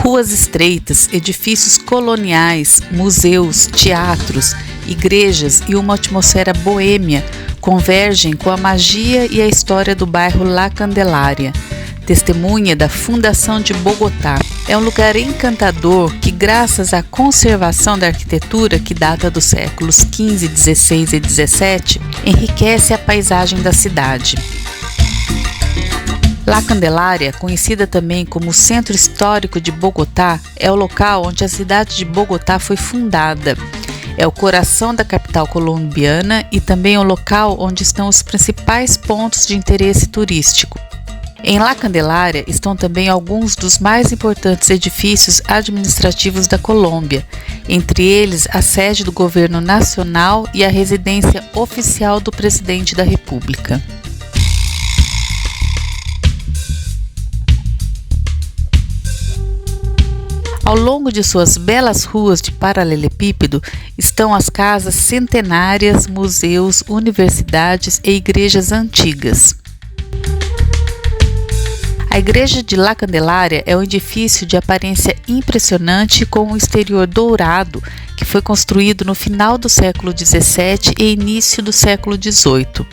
Ruas estreitas, edifícios coloniais, museus, teatros, igrejas e uma atmosfera boêmia convergem com a magia e a história do bairro La Candelaria, testemunha da fundação de Bogotá. É um lugar encantador que, graças à conservação da arquitetura que data dos séculos XV, XVI e XVII, enriquece a paisagem da cidade. La Candelaria, conhecida também como o Centro Histórico de Bogotá, é o local onde a cidade de Bogotá foi fundada. É o coração da capital colombiana e também o local onde estão os principais pontos de interesse turístico. Em La Candelaria estão também alguns dos mais importantes edifícios administrativos da Colômbia, entre eles a sede do governo nacional e a residência oficial do presidente da República. Ao longo de suas belas ruas de paralelepípedo estão as casas centenárias, museus, universidades e igrejas antigas. A igreja de La Candelaria é um edifício de aparência impressionante com um exterior dourado que foi construído no final do século XVII e início do século XVIII.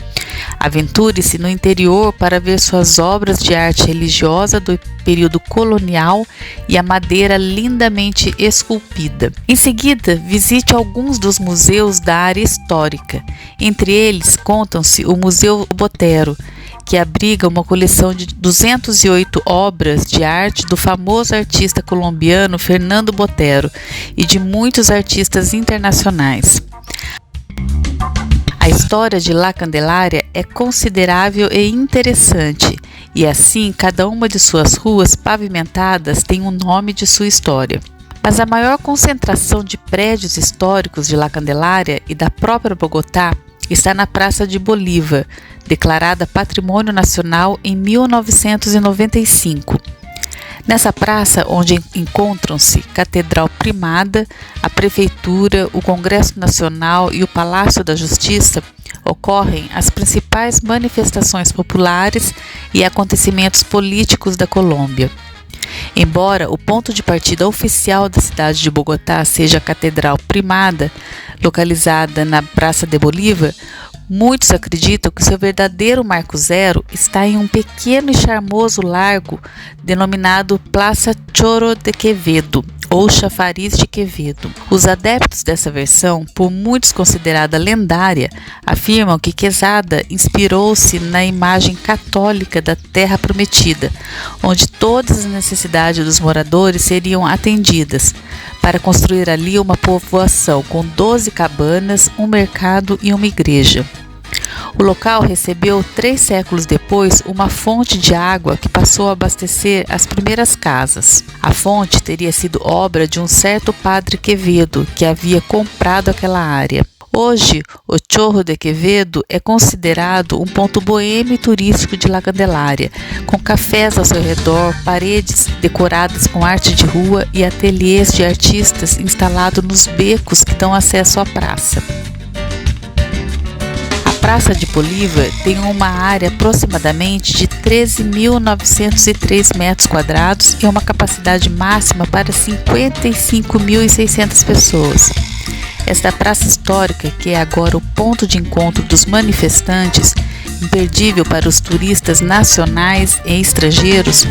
Aventure-se no interior para ver suas obras de arte religiosa do período colonial e a madeira lindamente esculpida. Em seguida, visite alguns dos museus da área histórica. Entre eles, contam-se o Museu Botero, que abriga uma coleção de 208 obras de arte do famoso artista colombiano Fernando Botero e de muitos artistas internacionais. A história de La Candelaria é considerável e interessante, e assim cada uma de suas ruas pavimentadas tem um nome de sua história. Mas a maior concentração de prédios históricos de La Candelaria e da própria Bogotá está na Praça de Bolívar, declarada Patrimônio Nacional em 1995. Nessa praça, onde encontram-se Catedral Primada, a Prefeitura, o Congresso Nacional e o Palácio da Justiça, ocorrem as principais manifestações populares e acontecimentos políticos da Colômbia. Embora o ponto de partida oficial da cidade de Bogotá seja a Catedral Primada, localizada na Praça de Bolívar, muitos acreditam que seu verdadeiro marco zero está em um pequeno e charmoso largo denominado Plaza Chorro de Quevedo, ou Chafariz de Quevedo. Os adeptos dessa versão, por muitos considerada lendária, afirmam que Quezada inspirou-se na imagem católica da Terra Prometida, onde todas as necessidades dos moradores seriam atendidas, para construir ali uma povoação com 12 cabanas, um mercado e uma igreja. O local recebeu 3 séculos depois uma fonte de água que passou a abastecer as primeiras casas. A fonte teria sido obra de um certo padre Quevedo, que havia comprado aquela área. Hoje, o Chorro de Quevedo é considerado um ponto boêmio e turístico de La Candelaria, com cafés ao seu redor, paredes decoradas com arte de rua e ateliês de artistas instalados nos becos que dão acesso à praça. A Praça de Bolívar tem uma área aproximadamente de 13.903 metros quadrados e uma capacidade máxima para 55.600 pessoas. Esta praça histórica, que é agora o ponto de encontro dos manifestantes, imperdível para os turistas nacionais e estrangeiros,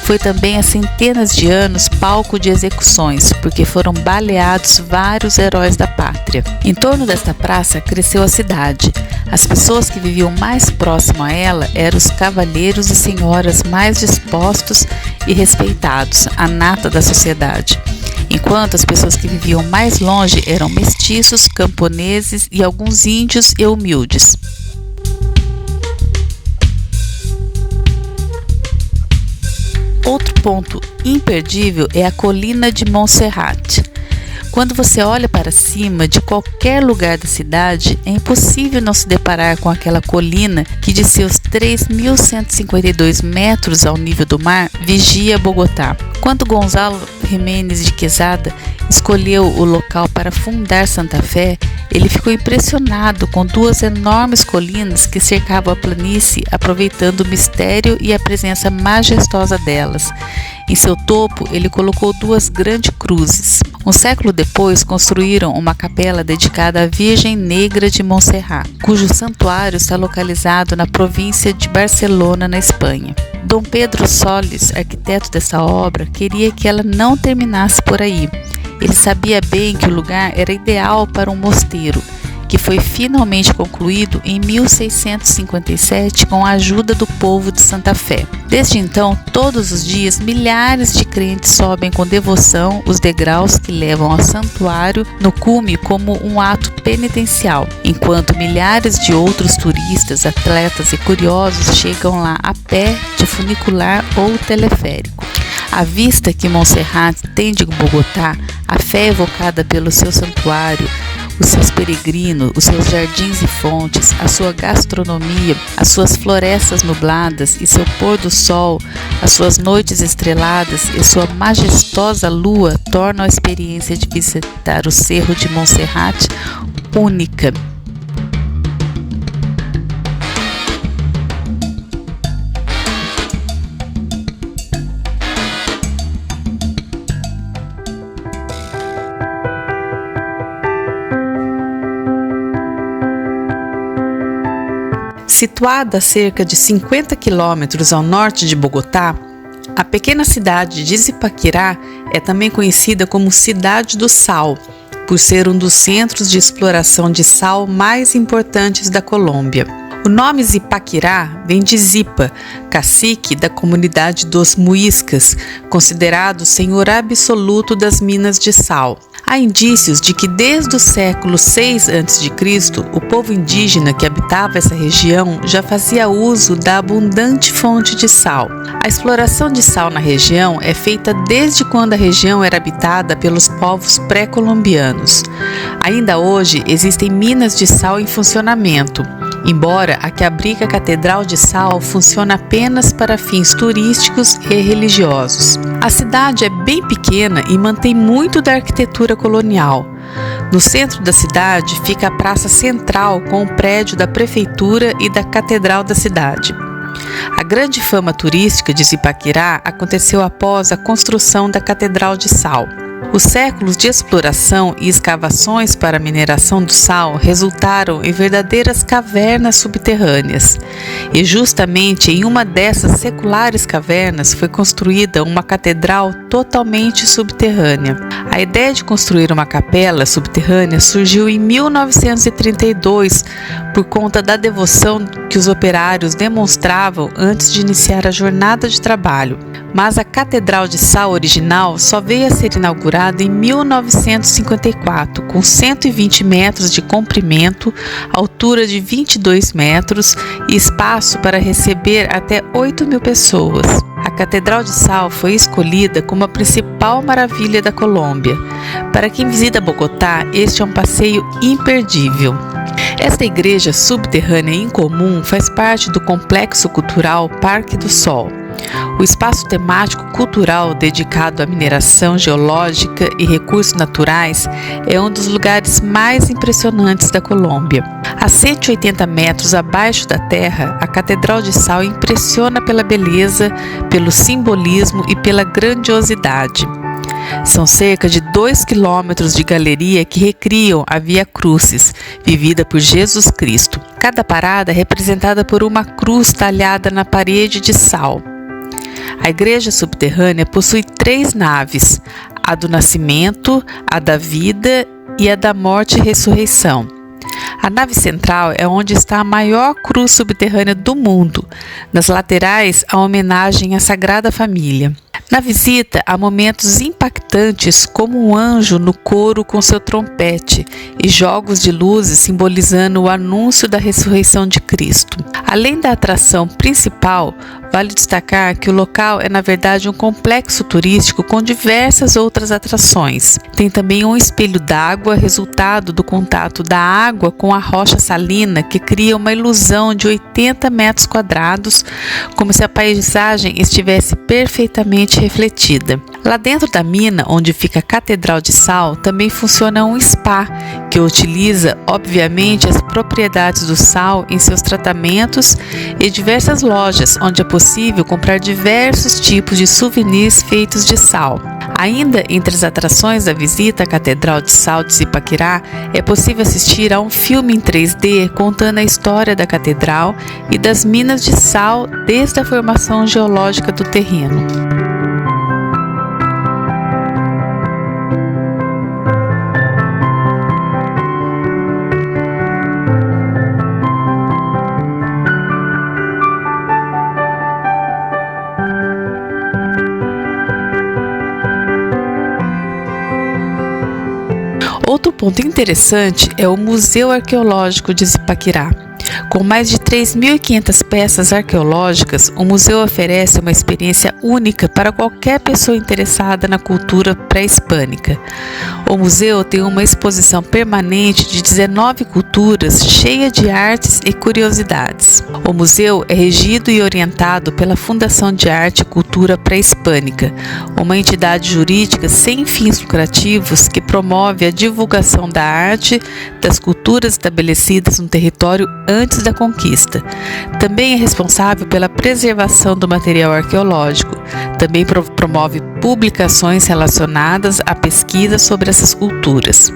foi também há centenas de anos palco de execuções, porque foram baleados vários heróis da pátria. Em torno desta praça cresceu a cidade. As pessoas que viviam mais próximo a ela eram os cavalheiros e senhoras mais dispostos e respeitados, a nata da sociedade, enquanto as pessoas que viviam mais longe eram mestiços, camponeses e alguns índios e humildes. Outro ponto imperdível é a colina de Monserrate. Quando você olha para cima de qualquer lugar da cidade, é impossível não se deparar com aquela colina que, de seus 3.152 metros ao nível do mar, vigia Bogotá. Quando Gonzalo Jiménez de Quesada escolheu o local para fundar Santa Fé, ele ficou impressionado com duas enormes colinas que cercavam a planície, aproveitando o mistério e a presença majestosa delas. Em seu topo, ele colocou duas grandes cruzes. Um século depois, construíram uma capela dedicada à Virgem Negra de Montserrat, cujo santuário está localizado na província de Barcelona, na Espanha. Dom Pedro Solis, arquiteto dessa obra, queria que ela não terminasse por aí. Ele sabia bem que o lugar era ideal para um mosteiro, que foi finalmente concluído em 1657 com a ajuda do povo de Santa Fé. Desde então, todos os dias, milhares de crentes sobem com devoção os degraus que levam ao santuário no cume como um ato penitencial, enquanto milhares de outros turistas, atletas e curiosos chegam lá a pé, de funicular ou teleférico. A vista que Montserrat tem de Bogotá, a fé evocada pelo seu santuário, os seus peregrinos, os seus jardins e fontes, a sua gastronomia, as suas florestas nubladas e seu pôr do sol, as suas noites estreladas e sua majestosa lua tornam a experiência de visitar o Cerro de Montserrat única. Situada a cerca de 50 quilômetros ao norte de Bogotá, a pequena cidade de Zipaquirá é também conhecida como Cidade do Sal, por ser um dos centros de exploração de sal mais importantes da Colômbia. O nome Zipaquirá vem de Zipa, cacique da comunidade dos Muiscas, considerado o senhor absoluto das minas de sal. Há indícios de que desde o século VI a.C., o povo indígena que habitava essa região já fazia uso da abundante fonte de sal. A exploração de sal na região é feita desde quando a região era habitada pelos povos pré-colombianos. Ainda hoje existem minas de sal em funcionamento, embora a que abriga a Catedral de Sal funcione apenas para fins turísticos e religiosos. A cidade é bem pequena e mantém muito da arquitetura colonial. No centro da cidade fica a praça central com o prédio da prefeitura e da catedral da cidade. A grande fama turística de Zipaquirá aconteceu após a construção da Catedral de Sal. Os séculos de exploração e escavações para a mineração do sal resultaram em verdadeiras cavernas subterrâneas, e justamente em uma dessas seculares cavernas foi construída uma catedral totalmente subterrânea. A ideia de construir uma capela subterrânea surgiu em 1932 por conta da devoção que os operários demonstravam antes de iniciar a jornada de trabalho, mas a Catedral de Sal original só veio a ser inaugurada em 1954, com 120 metros de comprimento, altura de 22 metros e espaço para receber até 8.000 pessoas. A Catedral de Sal foi escolhida como a principal maravilha da Colômbia. Para quem visita Bogotá, este é um passeio imperdível. Esta igreja subterrânea incomum faz parte do complexo cultural Parque do Sol. O espaço temático cultural dedicado à mineração geológica e recursos naturais é um dos lugares mais impressionantes da Colômbia. A 180 metros abaixo da terra, a Catedral de Sal impressiona pela beleza, pelo simbolismo e pela grandiosidade. São cerca de 2 quilômetros de galeria que recriam a Via Crucis, vivida por Jesus Cristo. Cada parada é representada por uma cruz talhada na parede de sal. A igreja subterrânea possui 3 naves, a do nascimento, a da vida e a da morte e ressurreição. A nave central é onde está a maior cruz subterrânea do mundo. Nas laterais, há homenagem à Sagrada Família. Na visita, há momentos impactantes como um anjo no coro com seu trompete e jogos de luzes simbolizando o anúncio da ressurreição de Cristo. Além da atração principal, vale destacar que o local é na verdade um complexo turístico com diversas outras atrações. Tem também um espelho d'água, resultado do contato da água com a rocha salina, que cria uma ilusão de 80 metros quadrados, como se a paisagem estivesse perfeitamente plenamente refletida. Lá dentro da mina, onde fica a Catedral de Sal, também funciona um spa, que utiliza, obviamente, as propriedades do sal em seus tratamentos, e diversas lojas, onde é possível comprar diversos tipos de souvenirs feitos de sal. Ainda entre as atrações da visita à Catedral de Sal de Zipaquirá, é possível assistir a um filme em 3D contando a história da catedral e das minas de sal desde a formação geológica do terreno. Outro ponto interessante é o Museu Arqueológico de Zipaquirá. Com mais de 3.500 peças arqueológicas, o museu oferece uma experiência única para qualquer pessoa interessada na cultura pré-hispânica. O museu tem uma exposição permanente de 19 culturas, cheia de artes e curiosidades. O museu é regido e orientado pela Fundação de Arte e Cultura Pré-Hispânica, uma entidade jurídica sem fins lucrativos que promove a divulgação da arte das culturas estabelecidas no território antes da conquista. Também é responsável pela preservação do material arqueológico. Também promove publicações relacionadas à pesquisa sobre essas culturas.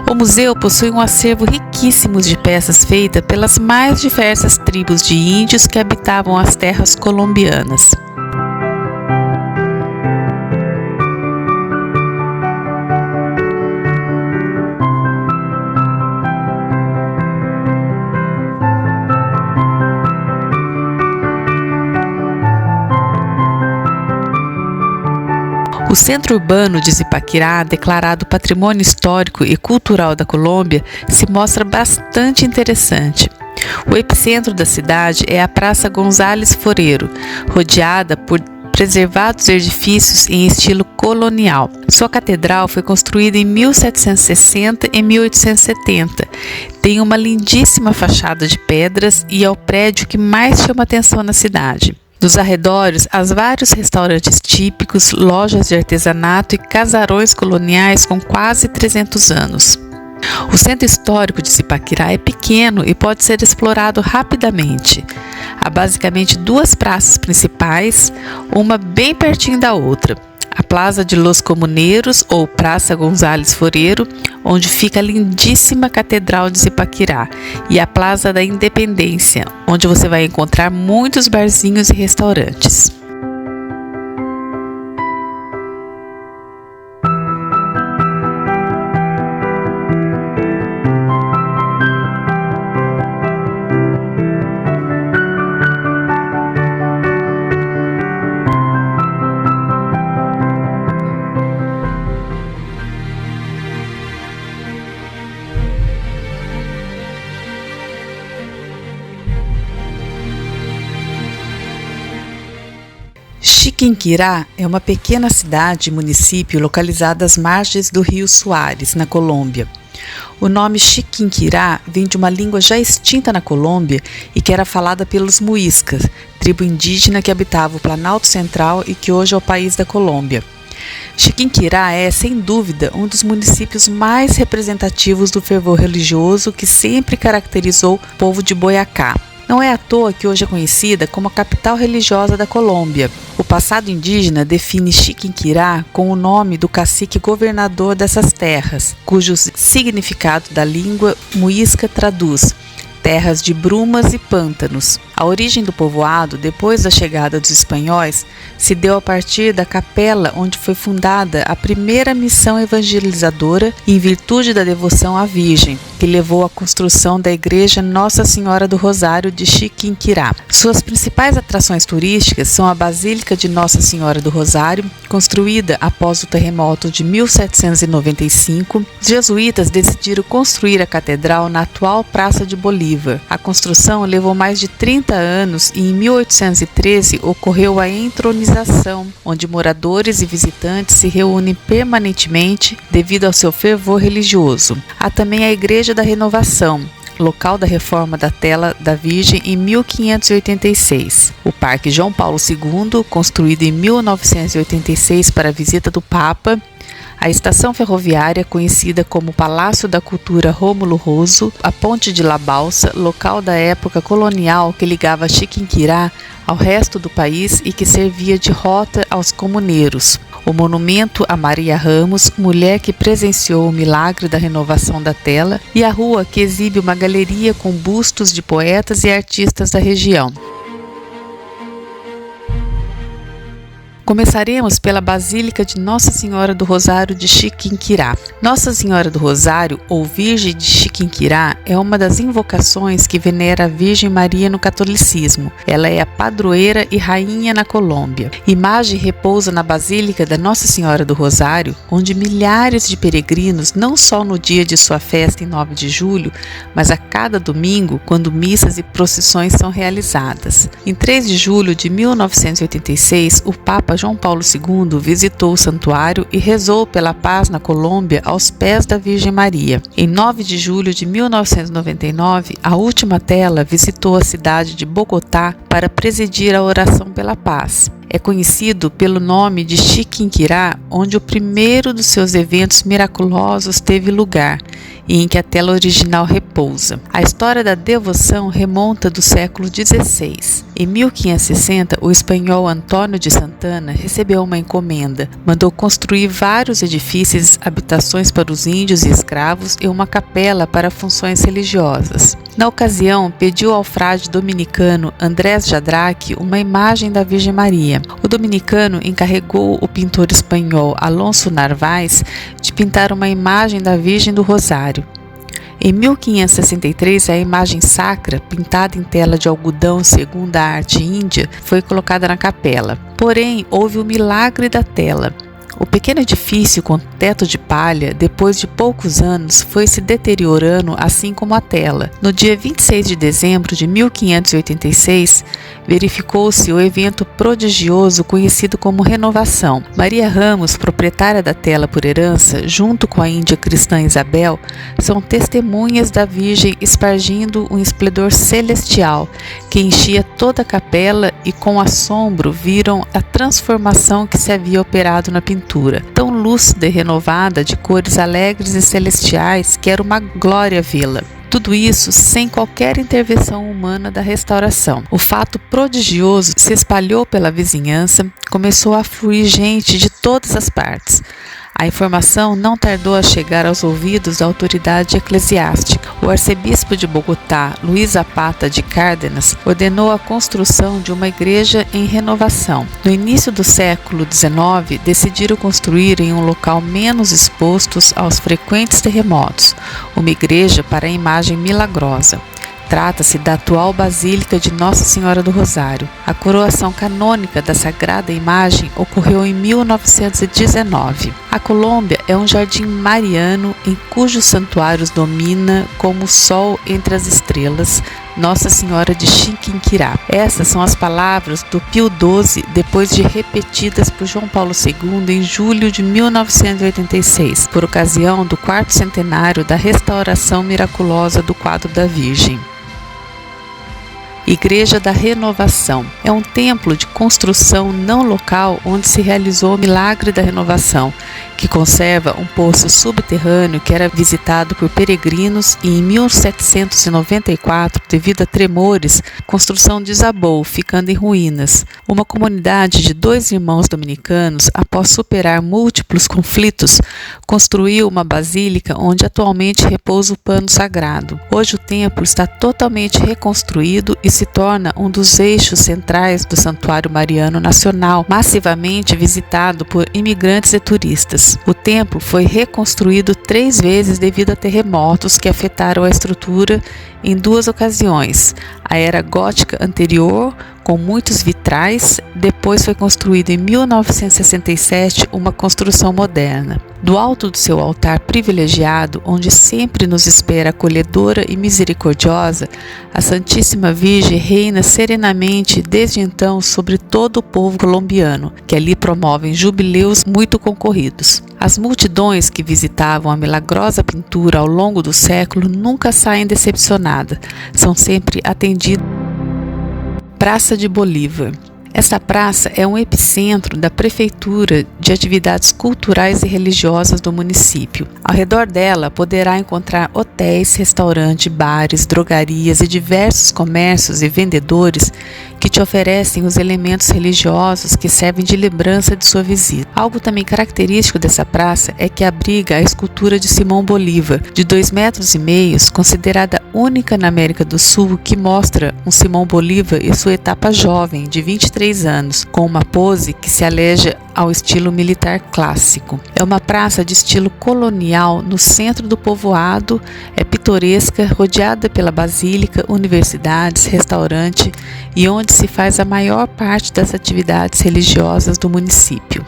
O museu possui um acervo riquíssimo de peças feitas pelas mais diversas tribos de índios que habitavam as terras colombianas. O centro urbano de Zipaquirá, declarado Patrimônio Histórico e Cultural da Colômbia, se mostra bastante interessante. O epicentro da cidade é a Praça González Forero, rodeada por preservados edifícios em estilo colonial. Sua catedral foi construída em 1760 e 1870. Tem uma lindíssima fachada de pedras e é o prédio que mais chama atenção na cidade. Nos arredores, há vários restaurantes típicos, lojas de artesanato e casarões coloniais com quase 300 anos. O centro histórico de Zipaquirá é pequeno e pode ser explorado rapidamente. Há basicamente duas praças principais, uma bem pertinho da outra. A Plaza de los Comuneiros, ou Praça González Forero, onde fica a lindíssima Catedral de Zipaquirá, e a Plaza da Independência, onde você vai encontrar muitos barzinhos e restaurantes. Chiquinquirá é uma pequena cidade e município localizada às margens do rio Suárez, na Colômbia. O nome Chiquinquirá vem de uma língua já extinta na Colômbia e que era falada pelos muiscas, tribo indígena que habitava o Planalto Central e que hoje é o país da Colômbia. Chiquinquirá é, sem dúvida, um dos municípios mais representativos do fervor religioso que sempre caracterizou o povo de Boyacá. Não é à toa que hoje é conhecida como a capital religiosa da Colômbia. O passado indígena define Chiquinquirá com o nome do cacique governador dessas terras, cujo significado da língua muisca traduz terras de brumas e pântanos. A origem do povoado, depois da chegada dos espanhóis, se deu a partir da capela onde foi fundada a primeira missão evangelizadora em virtude da devoção à Virgem, que levou à construção da Igreja Nossa Senhora do Rosário de Chiquinquirá. Suas principais atrações turísticas são a Basílica de Nossa Senhora do Rosário, construída após o terremoto de 1795. Os jesuítas decidiram construir a catedral na atual Praça de Bolívar. A construção levou mais de 30 anos e em 1813 ocorreu a entronização, onde moradores e visitantes se reúnem permanentemente devido ao seu fervor religioso. Há também a Igreja da Renovação, local da reforma da tela da Virgem em 1586. O Parque João Paulo II, construído em 1986 para a visita do Papa. A estação ferroviária, conhecida como Palácio da Cultura Rômulo Rosso, a Ponte de La Balsa, local da época colonial que ligava Chiquinquirá ao resto do país e que servia de rota aos comuneiros. O monumento a Maria Ramos, mulher que presenciou o milagre da renovação da tela, e a rua que exibe uma galeria com bustos de poetas e artistas da região. Começaremos pela Basílica de Nossa Senhora do Rosário de Chiquinquirá. Nossa Senhora do Rosário, ou Virgem de Chiquinquirá, é uma das invocações que venera a Virgem Maria no catolicismo. Ela é a padroeira e rainha na Colômbia. Imagem repousa na Basílica da Nossa Senhora do Rosário, onde milhares de peregrinos, não só no dia de sua festa em 9 de julho, mas a cada domingo, quando missas e procissões são realizadas. Em 3 de julho de 1986, o Papa João Paulo II visitou o santuário e rezou pela paz na Colômbia aos pés da Virgem Maria. Em 9 de julho de 1999, a última tela visitou a cidade de Bogotá para presidir a oração pela paz. É conhecido pelo nome de Chiquinquirá, onde o primeiro dos seus eventos miraculosos teve lugar e em que a tela original repousa. A história da devoção remonta do século XVI. Em 1560, o espanhol Antônio de Santana recebeu uma encomenda, mandou construir vários edifícios, habitações para os índios e escravos e uma capela para funções religiosas. Na ocasião, pediu ao frade dominicano Andrés Jadraque uma imagem da Virgem Maria. O dominicano encarregou o pintor espanhol Alonso Narváez de pintar uma imagem da Virgem do Rosário. Em 1563, a imagem sacra, pintada em tela de algodão segundo a arte índia, foi colocada na capela. Porém, houve o milagre da tela. O pequeno edifício com teto de palha, depois de poucos anos, foi se deteriorando, assim como a tela. No dia 26 de dezembro de 1586, verificou-se o evento prodigioso conhecido como Renovação. Maria Ramos, proprietária da tela por herança, junto com a índia cristã Isabel, são testemunhas da Virgem espargindo um esplendor celestial que enchia toda a capela e com assombro viram a transformação que se havia operado na pintura. Tão lúcida e renovada, de cores alegres e celestiais, que era uma glória vê-la. Tudo isso sem qualquer intervenção humana da restauração. O fato prodigioso se espalhou pela vizinhança, começou a fluir gente de todas as partes. A informação não tardou a chegar aos ouvidos da autoridade eclesiástica. O arcebispo de Bogotá, Luiz Zapata de Cárdenas, ordenou a construção de uma igreja em renovação. No início do século XIX, decidiram construir em um local menos exposto aos frequentes terremotos, uma igreja para a imagem milagrosa. Trata-se da atual Basílica de Nossa Senhora do Rosário. A coroação canônica da Sagrada Imagem ocorreu em 1919. A Colômbia é um jardim mariano em cujos santuários domina, como o sol entre as estrelas, Nossa Senhora de Chiquinquirá. Essas são as palavras do Pio XII, depois de repetidas por João Paulo II em julho de 1986, por ocasião do 4º centenário da restauração miraculosa do quadro da Virgem. Igreja da Renovação é um templo de construção não local onde se realizou o milagre da renovação, que conserva um poço subterrâneo que era visitado por peregrinos e em 1794, devido a tremores, a construção desabou, ficando em ruínas. Uma comunidade de 2 irmãos dominicanos, após superar múltiplos conflitos, construiu uma basílica onde atualmente repousa o pano sagrado. Hoje o templo está totalmente reconstruído e se torna um dos eixos centrais do Santuário Mariano Nacional, massivamente visitado por imigrantes e turistas. O templo foi reconstruído 3 vezes devido a terremotos que afetaram a estrutura em 2 ocasiões. A era gótica anterior, com muitos vitrais, depois foi construída em 1967 uma construção moderna. Do alto do seu altar privilegiado, onde sempre nos espera acolhedora e misericordiosa, a Santíssima Virgem reina serenamente desde então sobre todo o povo colombiano, que ali promovem jubileus muito concorridos. As multidões que visitavam a milagrosa pintura ao longo do século nunca saem decepcionadas. abandonada. São sempre atendidos. Praça de Bolívar. Esta praça é um epicentro da prefeitura de atividades culturais e religiosas do município. Ao redor dela poderá encontrar hotéis, restaurantes, bares, drogarias e diversos comércios e vendedores que te oferecem os elementos religiosos que servem de lembrança de sua visita. Algo também característico dessa praça é que abriga a escultura de Simão Bolívar, de 2,5 metros, considerada única na América do Sul, que mostra um Simão Bolívar em sua etapa jovem, de 23 anos, com uma pose que se aleja ao estilo militar clássico. É uma praça de estilo colonial no centro do povoado, é pitoresca, rodeada pela basílica, universidades, restaurante e onde se faz a maior parte das atividades religiosas do município.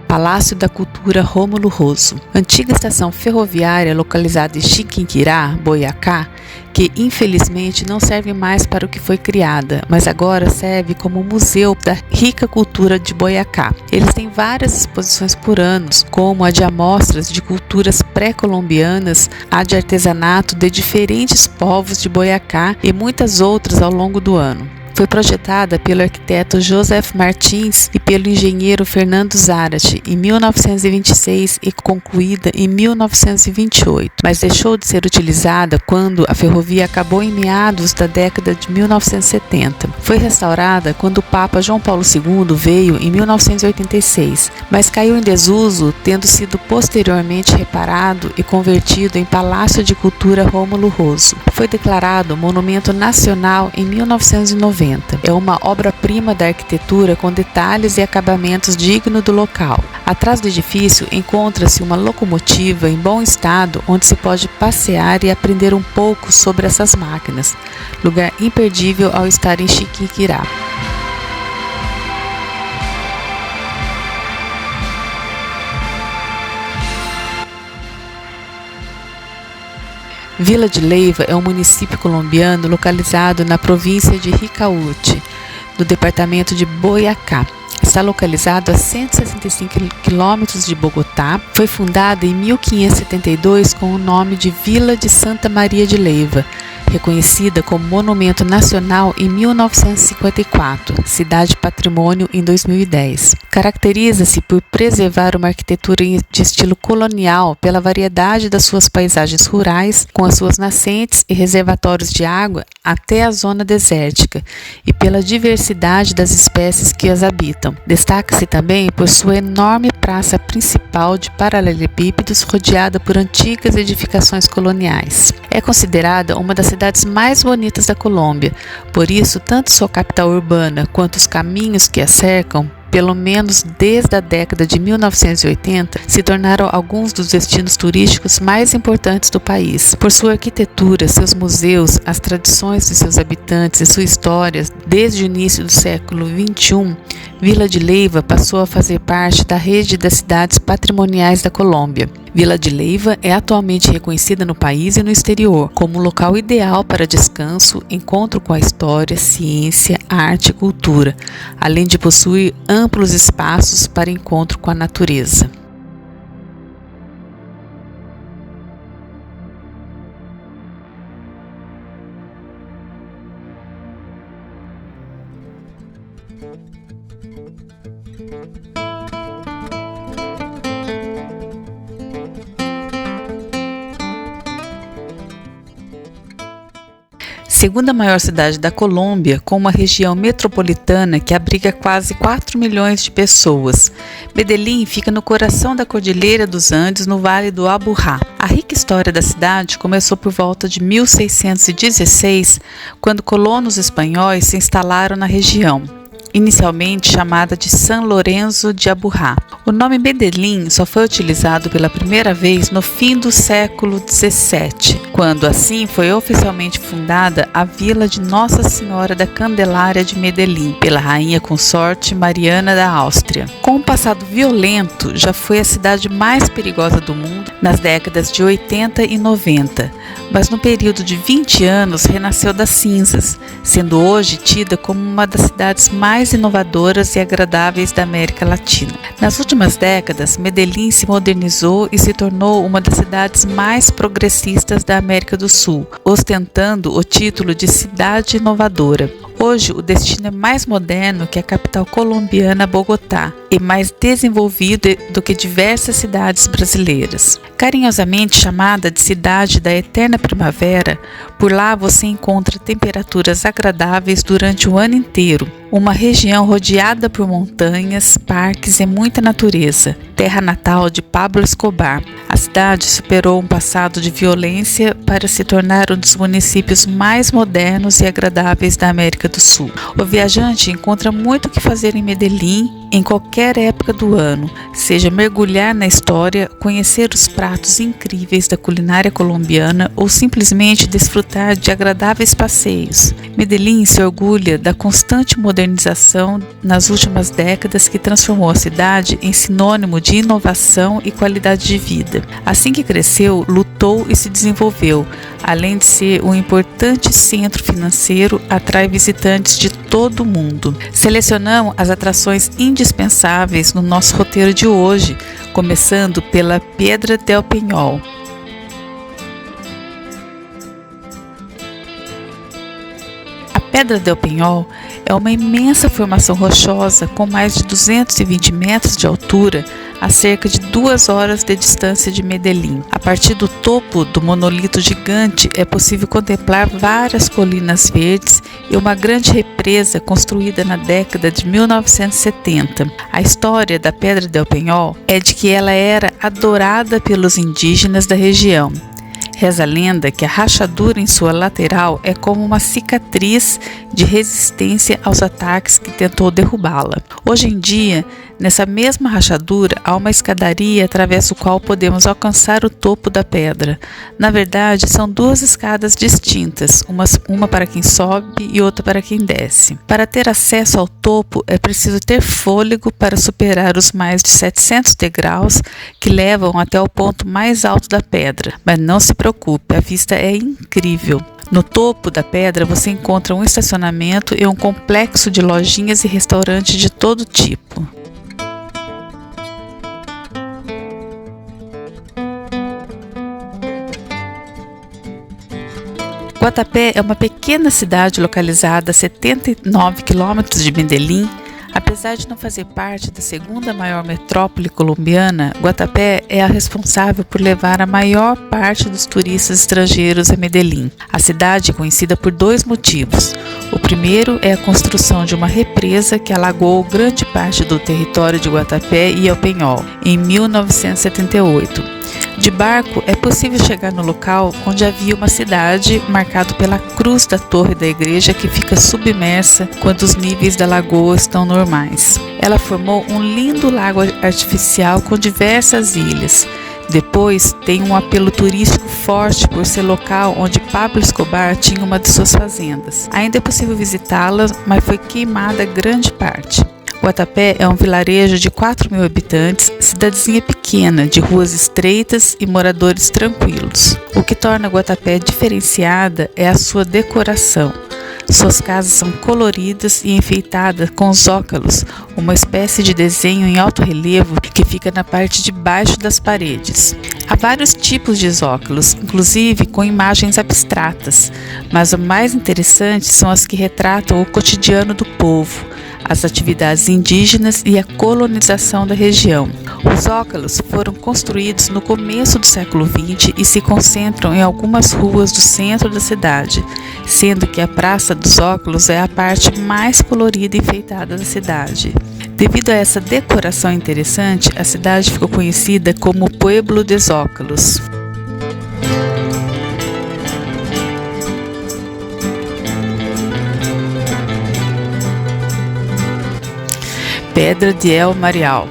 Palácio da Cultura Rômulo Rosso. Antiga estação ferroviária localizada em Chiquinquirá, Boiacá, que infelizmente não serve mais para o que foi criada, mas agora serve como museu da rica cultura de Boiacá. Eles têm várias exposições por ano, como a de amostras de culturas pré-colombianas, a de artesanato de diferentes povos de Boiacá e muitas outras ao longo do ano. Foi projetada pelo arquiteto Joseph Martins e pelo engenheiro Fernando Zarate em 1926 e concluída em 1928, mas deixou de ser utilizada quando a ferrovia acabou em meados da década de 1970. Foi restaurada quando o Papa João Paulo II veio em 1986, mas caiu em desuso, tendo sido posteriormente reparado e convertido em Palácio de Cultura Rômulo Rosso. Foi declarado Monumento Nacional em 1990. É uma obra-prima da arquitetura com detalhes e acabamentos dignos do local. Atrás do edifício encontra-se uma locomotiva em bom estado onde se pode passear e aprender um pouco sobre essas máquinas. Lugar imperdível ao estar em Chiquinquirá. Vila de Leyva é um município colombiano localizado na província de Ricaurte, no departamento de Boiacá. Está localizado a 165 quilômetros de Bogotá. Foi fundada em 1572 com o nome de Vila de Santa Maria de Leyva, reconhecida como Monumento Nacional em 1954, Cidade Patrimônio em 2010. Caracteriza-se por preservar uma arquitetura de estilo colonial pela variedade das suas paisagens rurais, com as suas nascentes e reservatórios de água até a zona desértica, e pela diversidade das espécies que as habitam. Destaca-se também por sua enorme praça principal de paralelepípedos rodeada por antigas edificações coloniais. É considerada uma das cidades mais bonitas da Colômbia, por isso tanto sua capital urbana quanto os caminhos que a cercam, pelo menos desde a década de 1980, se tornaram alguns dos destinos turísticos mais importantes do país. Por sua arquitetura, seus museus, as tradições de seus habitantes e sua história, desde o início do século XXI, Vila de Leyva passou a fazer parte da rede das cidades patrimoniais da Colômbia. Vila de Leyva é atualmente reconhecida no país e no exterior como um local ideal para descanso, encontro com a história, ciência, arte e cultura, além de possuir amplos espaços para encontro com a natureza. Segunda maior cidade da Colômbia, com uma região metropolitana que abriga quase 4 milhões de pessoas. Medellín fica no coração da Cordilheira dos Andes, no Vale do Aburrá. A rica história da cidade começou por volta de 1616, quando colonos espanhóis se instalaram na região, inicialmente chamada de San Lorenzo de Aburrá. O nome Medellín só foi utilizado pela primeira vez no fim do século XVII, quando assim foi oficialmente fundada a vila de Nossa Senhora da Candelária de Medellín, pela rainha consorte Mariana da Áustria. Com um passado violento, já foi a cidade mais perigosa do mundo nas décadas de 80 e 90, mas no período de 20 anos renasceu das cinzas, sendo hoje tida como uma das cidades mais mais inovadoras e agradáveis da América Latina. Nas últimas décadas, Medellín se modernizou e se tornou uma das cidades mais progressistas da América do Sul, ostentando o título de cidade inovadora. Hoje, o destino é mais moderno que a capital colombiana Bogotá e mais desenvolvido do que diversas cidades brasileiras. Carinhosamente chamada de Cidade da Eterna Primavera, por lá você encontra temperaturas agradáveis durante o ano inteiro, uma região rodeada por montanhas, parques e muita natureza, terra natal de Pablo Escobar. A cidade superou um passado de violência para se tornar um dos municípios mais modernos e agradáveis da América do Sul. O viajante encontra muito o que fazer em Medellín em qualquer época do ano, seja mergulhar na história, conhecer os pratos incríveis da culinária colombiana ou simplesmente desfrutar de agradáveis passeios. Medellín se orgulha da constante modernização nas últimas décadas que transformou a cidade em sinônimo de inovação e qualidade de vida. Assim que cresceu, lutou e se desenvolveu. Além de ser um importante centro financeiro, atrai visitantes de todo o mundo. Selecionamos as atrações indispensáveis no nosso roteiro de hoje, começando pela Piedra del Peñol. A Pedra del Peñol é uma imensa formação rochosa com mais de 220 metros de altura a cerca de 2 horas de distância de Medellín. A partir do topo do monolito gigante é possível contemplar várias colinas verdes e uma grande represa construída na década de 1970. A história da Pedra del Peñol é de que ela era adorada pelos indígenas da região. Reza a lenda que a rachadura em sua lateral é como uma cicatriz de resistência aos ataques que tentou derrubá-la. Hoje em dia, nessa mesma rachadura, há uma escadaria através do qual podemos alcançar o topo da pedra. Na verdade, são 2 escadas distintas, uma para quem sobe e outra para quem desce. Para ter acesso ao topo, é preciso ter fôlego para superar os mais de 700 degraus que levam até o ponto mais alto da pedra. Mas não se preocupe, a vista é incrível. No topo da pedra você encontra um estacionamento e um complexo de lojinhas e restaurantes de todo tipo. Guatapé é uma pequena cidade localizada a 79 quilômetros de Medellín. Apesar de não fazer parte da segunda maior metrópole colombiana, Guatapé é a responsável por levar a maior parte dos turistas estrangeiros a Medellín. A cidade é conhecida por 2 motivos. O primeiro é a construção de uma represa que alagou grande parte do território de Guatapé e El Peñol, em 1978. De barco, é possível chegar no local onde havia uma cidade marcado pela cruz da torre da igreja que fica submersa quando os níveis da lagoa estão normais. Ela formou um lindo lago artificial com diversas ilhas. Depois, tem um apelo turístico forte por ser local onde Pablo Escobar tinha uma de suas fazendas. Ainda é possível visitá-la, mas foi queimada grande parte. Guatapé é um vilarejo de 4.000 habitantes, cidadezinha pequena, de ruas estreitas e moradores tranquilos. O que torna Guatapé diferenciada é a sua decoração. Suas casas são coloridas e enfeitadas com zócalos, uma espécie de desenho em alto relevo que fica na parte de baixo das paredes. Há vários tipos de zócalos, inclusive com imagens abstratas, mas o mais interessante são as que retratam o cotidiano do povo, as atividades indígenas e a colonização da região. Os zócalos foram construídos no começo do século XX e se concentram em algumas ruas do centro da cidade, sendo que a Praça dos Zócalos é a parte mais colorida e enfeitada da cidade. Devido a essa decoração interessante, a cidade ficou conhecida como Pueblo de Zócalos. Pedra de El Marial.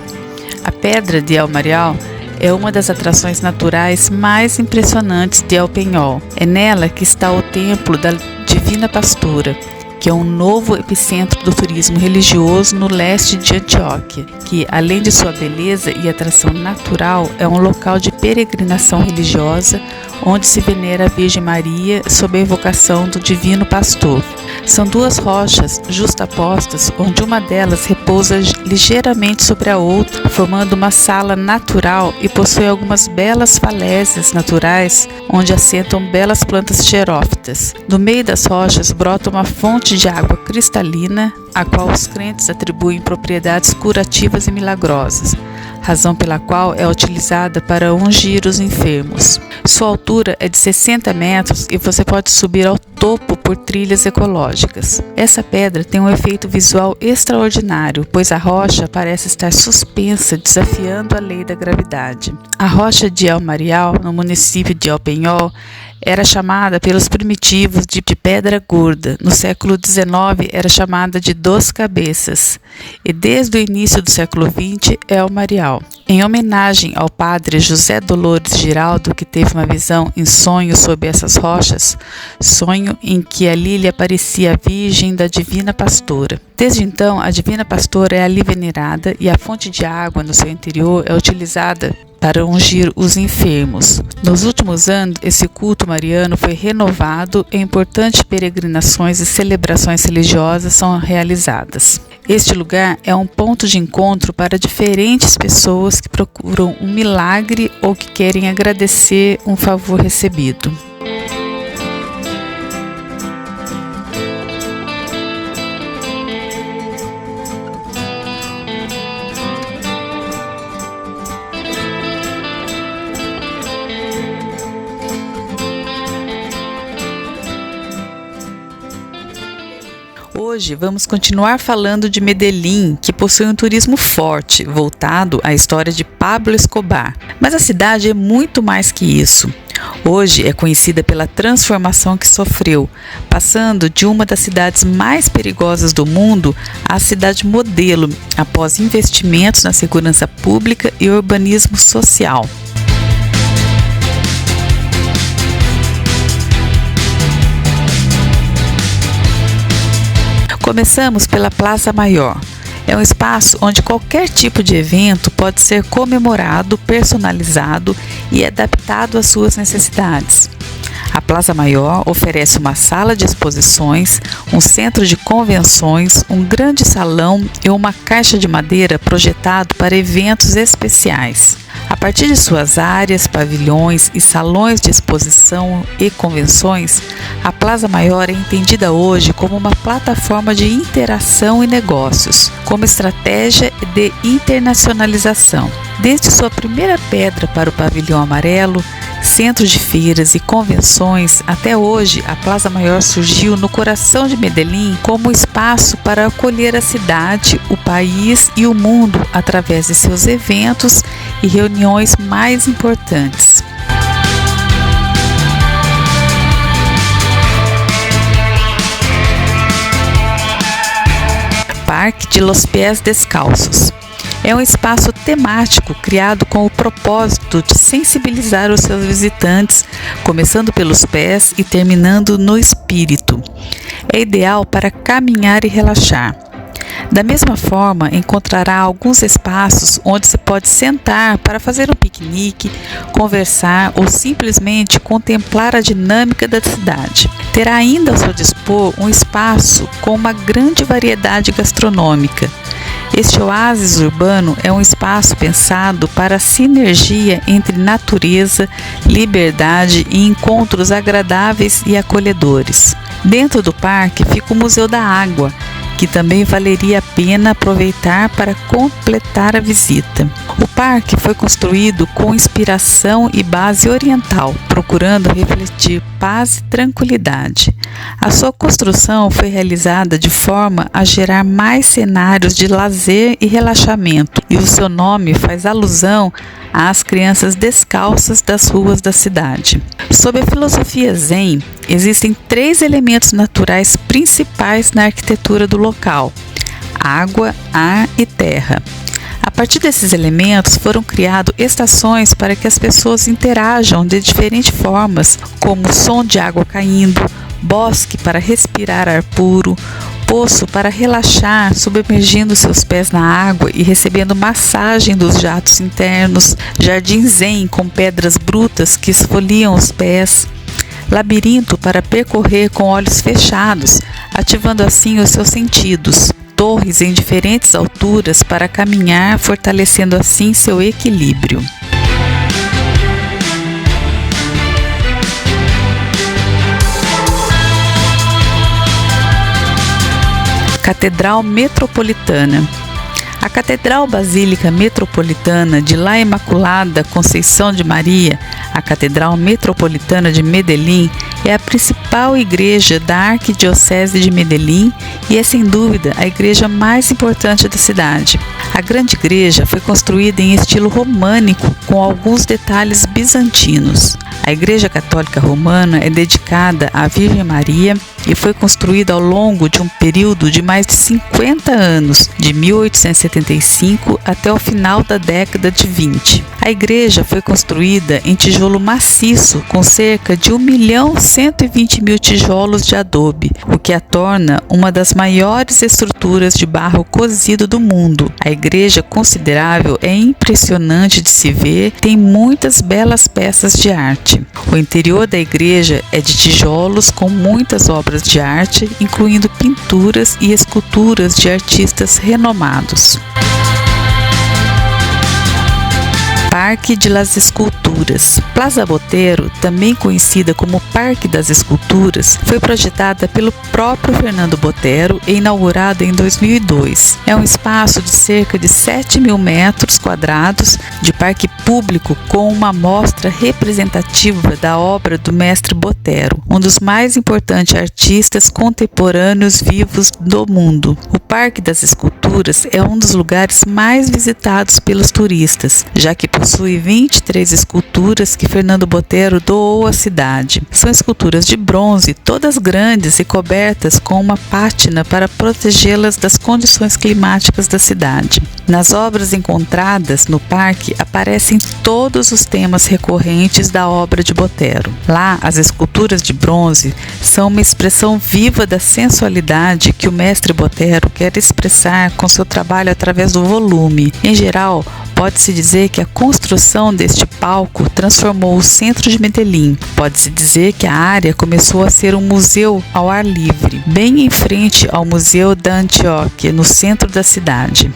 A Pedra de El Marial é uma das atrações naturais mais impressionantes de El Peñol. É nela que está o Templo da Divina Pastora, que é um novo epicentro do turismo religioso no leste de Antioquia, que, além de sua beleza e atração natural, é um local de peregrinação religiosa, onde se venera a Virgem Maria sob a invocação do Divino Pastor. São duas rochas justapostas, onde uma delas repousa ligeiramente sobre a outra, formando uma sala natural e possui algumas belas falésias naturais, onde assentam belas plantas xerófitas. No meio das rochas brota uma fonte de água cristalina, a qual os crentes atribuem propriedades curativas e milagrosas, razão pela qual é utilizada para ungir os enfermos. Sua altura é de 60 metros e você pode subir ao topo por trilhas ecológicas. Essa pedra tem um efeito visual extraordinário, pois a rocha parece estar suspensa, desafiando a lei da gravidade. A rocha de El Marial, no município de El Peñol, era chamada pelos primitivos de Pedra Gorda. No século XIX era chamada de Dos Cabeças e desde o início do século XX é El Marial. Em homenagem ao padre José Dolores Giraldo, que teve uma visão em sonho sobre essas rochas, sonho em que ali lhe aparecia a Virgem da Divina Pastora. Desde então, a Divina Pastora é ali venerada e a fonte de água no seu interior é utilizada para ungir os enfermos. Nos últimos anos, esse culto mariano foi renovado e importantes peregrinações e celebrações religiosas são realizadas. Este lugar é um ponto de encontro para diferentes pessoas que procuram um milagre ou que querem agradecer um favor recebido. Hoje vamos continuar falando de Medellín, que possui um turismo forte, voltado à história de Pablo Escobar. Mas a cidade é muito mais que isso. Hoje é conhecida pela transformação que sofreu, passando de uma das cidades mais perigosas do mundo à cidade modelo, após investimentos na segurança pública e urbanismo social. Começamos pela Plaza Maior. É um espaço onde qualquer tipo de evento pode ser comemorado, personalizado e adaptado às suas necessidades. A Plaza Maior oferece uma sala de exposições, um centro de convenções, um grande salão e uma caixa de madeira projetado para eventos especiais. A partir de suas áreas, pavilhões e salões de exposição e convenções, a Plaza Maior é entendida hoje como uma plataforma de interação e negócios, como estratégia de internacionalização. Desde sua primeira pedra para o pavilhão amarelo, centro de feiras e convenções, até hoje a Plaza Maior surgiu no coração de Medellín como espaço para acolher a cidade, o país e o mundo através de seus eventos e reuniões mais importantes. Parque de los Pies Descalços. É um espaço temático criado com o propósito de sensibilizar os seus visitantes, começando pelos pés e terminando no espírito. É ideal para caminhar e relaxar. Da mesma forma, encontrará alguns espaços onde se pode sentar para fazer um piquenique, conversar ou simplesmente contemplar a dinâmica da cidade. Terá ainda ao seu dispor um espaço com uma grande variedade gastronômica. Este oásis urbano é um espaço pensado para a sinergia entre natureza, liberdade e encontros agradáveis e acolhedores. Dentro do parque fica o Museu da Água, que também valeria a pena aproveitar para completar a visita. O parque foi construído com inspiração e base oriental, procurando refletir paz e tranquilidade. A sua construção foi realizada de forma a gerar mais cenários de lazer e relaxamento, e o seu nome faz alusão às crianças descalças das ruas da cidade. Sob a filosofia Zen, existem 3 elementos naturais principais na arquitetura do local: água, ar e terra. A partir desses elementos foram criadas estações para que as pessoas interajam de diferentes formas, como o som de água caindo, bosque para respirar ar puro, poço para relaxar, submergindo seus pés na água e recebendo massagem dos jatos internos, jardim zen com pedras brutas que esfoliam os pés, labirinto para percorrer com olhos fechados, ativando assim os seus sentidos, torres em diferentes alturas para caminhar, fortalecendo assim seu equilíbrio. Catedral Metropolitana. A Catedral Basílica Metropolitana de La Imaculada Conceição de Maria, a Catedral Metropolitana de Medellín, é a principal igreja da Arquidiocese de Medellín e é sem dúvida a igreja mais importante da cidade. A grande igreja foi construída em estilo românico com alguns detalhes bizantinos. A Igreja Católica Romana é dedicada à Virgem Maria e foi construída ao longo de um período de mais de 50 anos, de 1875 até o final da década de 20. A igreja foi construída em tijolo maciço, com cerca de 1.120.000 tijolos de adobe, o que a torna uma das maiores estruturas de barro cozido do mundo. A igreja considerável é impressionante de se ver, tem muitas belas peças de arte. O interior da igreja é de tijolos com muitas obras de arte, incluindo pinturas e esculturas de artistas renomados. Parque de las Esculturas. Plaza Botero, também conhecida como Parque das Esculturas, foi projetada pelo próprio Fernando Botero e inaugurada em 2002. É um espaço de cerca de 7.000 metros quadrados de parque público com uma amostra representativa da obra do mestre Botero, um dos mais importantes artistas contemporâneos vivos do mundo. O Parque das Esculturas é um dos lugares mais visitados pelos turistas, já que possui 23 esculturas que Fernando Botero doou à cidade. São esculturas de bronze, todas grandes e cobertas com uma pátina para protegê-las das condições climáticas da cidade. Nas obras encontradas no parque aparecem todos os temas recorrentes da obra de Botero. Lá, as esculturas de bronze são uma expressão viva da sensualidade que o mestre Botero quer expressar com seu trabalho através do volume. Em geral, pode-se dizer que a construção deste palco transformou o centro de Medellín. Pode-se dizer que a área começou a ser um museu ao ar livre, bem em frente ao Museu da Antioquia, no centro da cidade.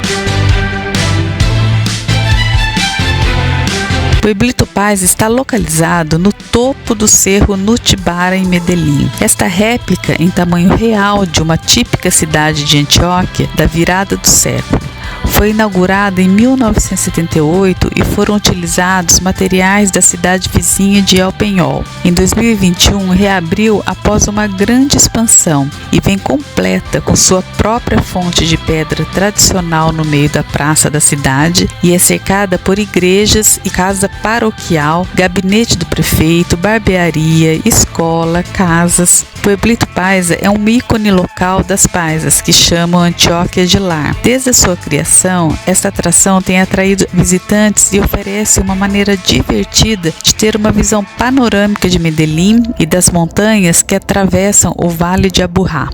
Pueblito Paz está localizado no topo do Cerro Nutibara, em Medellín. Esta réplica em tamanho real de uma típica cidade de Antioquia da virada do século. Foi inaugurada em 1978 e foram utilizados materiais da cidade vizinha de El Peñol. Em 2021, reabriu após uma grande expansão e vem completa com sua própria fonte de pedra tradicional no meio da praça da cidade e é cercada por igrejas e casa paroquial, gabinete do prefeito, barbearia, escola, casas. Pueblito Paisa é um ícone local das paisas que chamam Antioquia de lar. Desde a sua criação, esta atração tem atraído visitantes e oferece uma maneira divertida de ter uma visão panorâmica de Medellín e das montanhas que atravessam o Vale de Aburrá.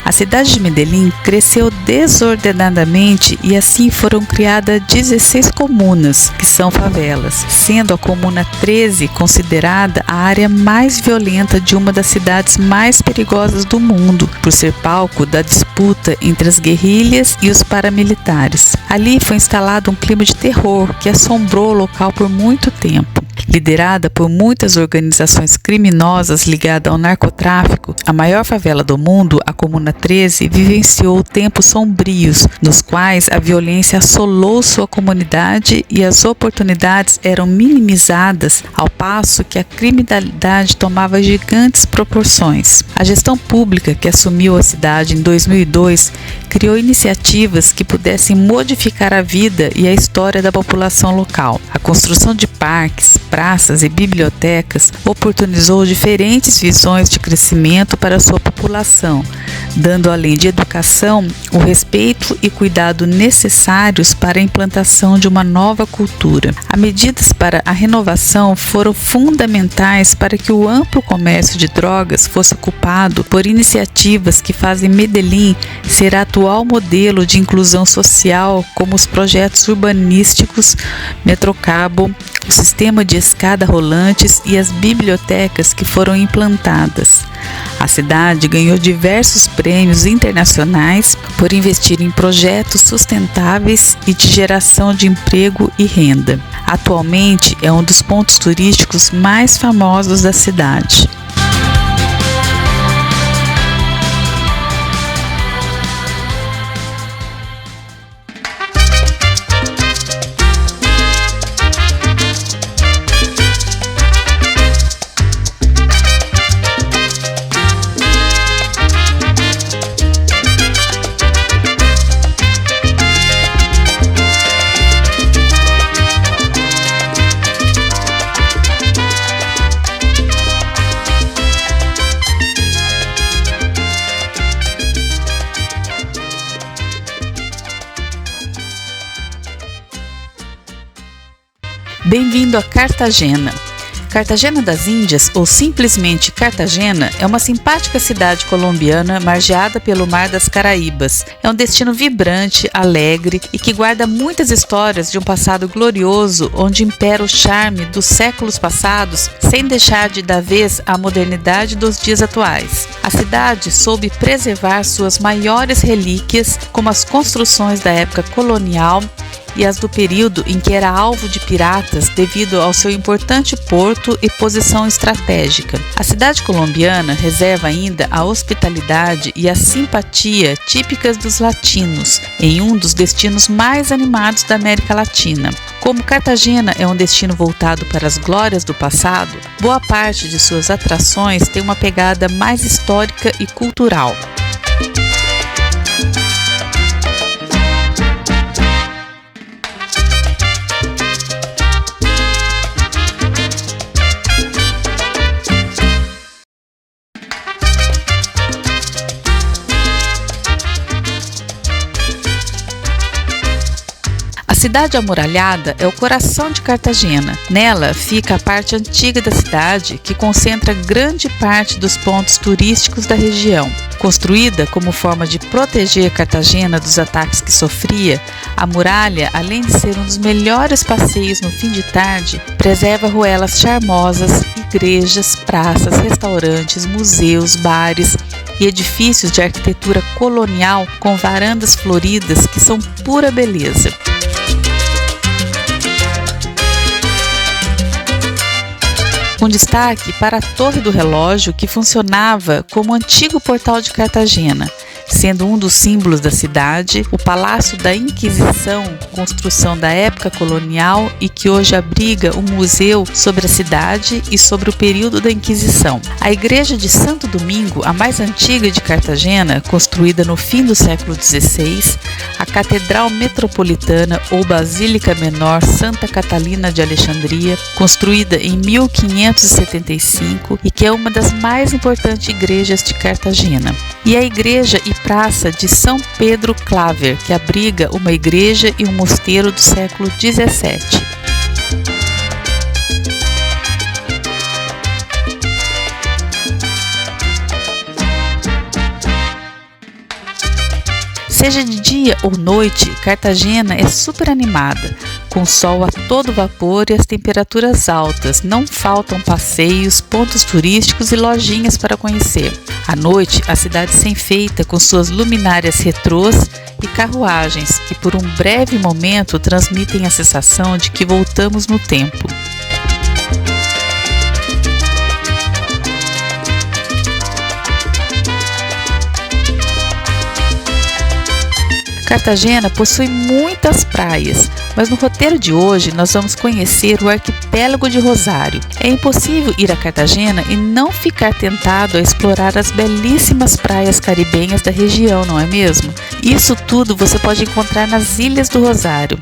A cidade de Medellín cresceu desordenadamente e assim foram criadas 16 comunas, que são favelas, sendo a Comuna 13 considerada a área mais violenta de uma das cidades mais perigosas do mundo, por ser palco da disputa entre as guerrilhas e os paramilitares. Ali foi instalado um clima de terror que assombrou o local por muito tempo. Liderada por muitas organizações criminosas ligadas ao narcotráfico, a maior favela do mundo, a Comuna 13, vivenciou tempos sombrios, nos quais a violência assolou sua comunidade e as oportunidades eram minimizadas, ao passo que a criminalidade tomava gigantes proporções. A gestão pública que assumiu a cidade em 2002 criou iniciativas que pudessem modificar a vida e a história da população local. A construção de parques, praças e bibliotecas, oportunizou diferentes visões de crescimento para sua população, dando além de educação, o respeito e cuidado necessários para a implantação de uma nova cultura. As medidas para a renovação foram fundamentais para que o amplo comércio de drogas fosse ocupado por iniciativas que fazem Medellín ser a atual modelo de inclusão social, como os projetos urbanísticos, Metrocabo, o sistema de escada rolantes e as bibliotecas que foram implantadas. A cidade ganhou diversos prêmios internacionais por investir em projetos sustentáveis e de geração de emprego e renda. Atualmente é um dos pontos turísticos mais famosos da cidade. Bem-vindo a Cartagena. Cartagena das Índias, ou simplesmente Cartagena, é uma simpática cidade colombiana margeada pelo Mar das Caraíbas. É um destino vibrante, alegre e que guarda muitas histórias de um passado glorioso onde impera o charme dos séculos passados sem deixar de dar vez à modernidade dos dias atuais. A cidade soube preservar suas maiores relíquias, como as construções da época colonial e as do período em que era alvo de piratas devido ao seu importante porto e posição estratégica. A cidade colombiana reserva ainda a hospitalidade e a simpatia típicas dos latinos, em um dos destinos mais animados da América Latina. Como Cartagena é um destino voltado para as glórias do passado, boa parte de suas atrações tem uma pegada mais histórica e cultural. A cidade amuralhada é o coração de Cartagena. Nela fica a parte antiga da cidade, que concentra grande parte dos pontos turísticos da região. Construída como forma de proteger Cartagena dos ataques que sofria, a muralha, além de ser um dos melhores passeios no fim de tarde, preserva ruelas charmosas, igrejas, praças, restaurantes, museus, bares e edifícios de arquitetura colonial com varandas floridas que são pura beleza. Com destaque para a Torre do Relógio, que funcionava como antigo portal de Cartagena, sendo um dos símbolos da cidade, o Palácio da Inquisição, construção da época colonial e que hoje abriga um museu sobre a cidade e sobre o período da Inquisição. A Igreja de Santo Domingo, a mais antiga de Cartagena, construída no fim do século XVI, a Catedral Metropolitana ou Basílica Menor Santa Catalina de Alexandria, construída em 1575 e que é uma das mais importantes igrejas de Cartagena. E a Igreja e Praça de São Pedro Claver, que abriga uma igreja e um mosteiro do século XVII. Seja de dia ou noite, Cartagena é super animada, com sol a todo vapor e as temperaturas altas. Não faltam passeios, pontos turísticos e lojinhas para conhecer. À noite, a cidade se enfeita com suas luminárias retrôs e carruagens, que por um breve momento transmitem a sensação de que voltamos no tempo. Cartagena possui muitas praias, mas no roteiro de hoje nós vamos conhecer o arquipélago de Rosário. É impossível ir a Cartagena e não ficar tentado a explorar as belíssimas praias caribenhas da região, não é mesmo? Isso tudo você pode encontrar nas Ilhas do Rosário.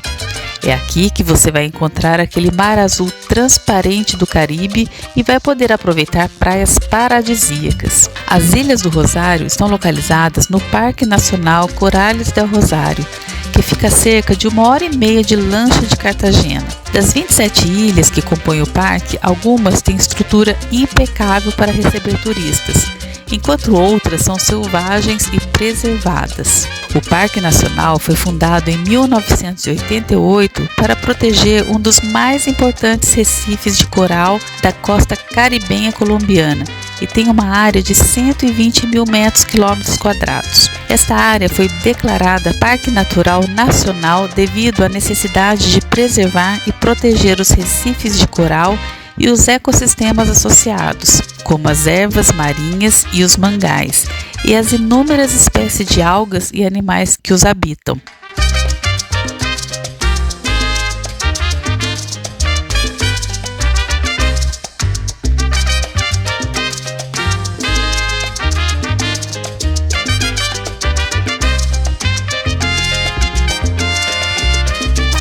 É aqui que você vai encontrar aquele mar azul transparente do Caribe e vai poder aproveitar praias paradisíacas. As Ilhas do Rosário estão localizadas no Parque Nacional Corales del Rosário, que fica a cerca de 1h30 de lancha de Cartagena. Das 27 ilhas que compõem o parque, algumas têm estrutura impecável para receber turistas, enquanto outras são selvagens e preservadas. O Parque Nacional foi fundado em 1988 para proteger um dos mais importantes recifes de coral da costa caribenha colombiana e tem uma área de 120 mil metros quadrados. Esta área foi declarada Parque Natural Nacional devido à necessidade de preservar e proteger os recifes de coral e os ecossistemas associados, como as ervas marinhas e os mangás, e as inúmeras espécies de algas e animais que os habitam.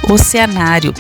Oceanário.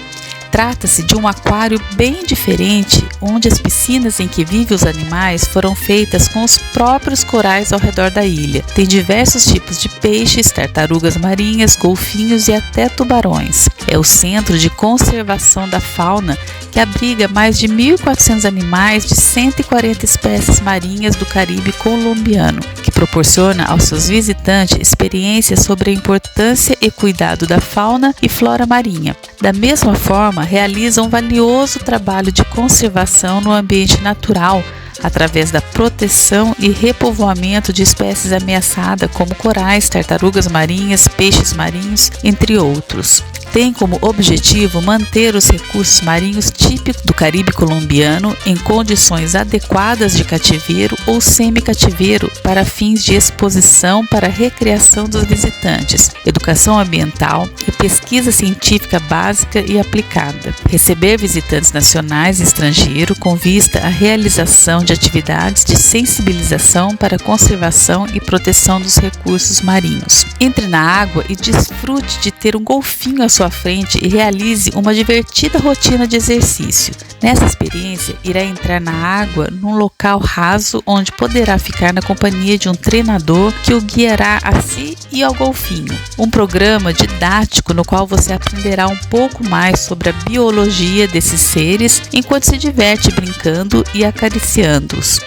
Trata-se de um aquário bem diferente, onde as piscinas em que vivem os animais foram feitas com os próprios corais ao redor da ilha. Tem diversos tipos de peixes, tartarugas marinhas, golfinhos e até tubarões. É o centro de conservação da fauna, que abriga mais de 1.400 animais de 140 espécies marinhas do Caribe colombiano, que proporciona aos seus visitantes experiências sobre a importância e cuidado da fauna e flora marinha. Da mesma forma, realiza um valioso trabalho de conservação no ambiente natural, através da proteção e repovoamento de espécies ameaçadas como corais, tartarugas marinhas, peixes marinhos, entre outros. Tem como objetivo manter os recursos marinhos típicos do Caribe colombiano em condições adequadas de cativeiro ou semi-cativeiro para fins de exposição para recreação dos visitantes, educação ambiental e pesquisa científica básica e aplicada. Receber visitantes nacionais e estrangeiros com vista à realização de atividades de sensibilização para a conservação e proteção dos recursos marinhos. Entre na água e desfrute de ter um golfinho à sua frente e realize uma divertida rotina de exercício. Nessa experiência, irá entrar na água num local raso onde poderá ficar na companhia de um treinador que o guiará a si e ao golfinho. Um programa didático no qual você aprenderá um pouco mais sobre a biologia desses seres enquanto se diverte brincando e acariciando-os.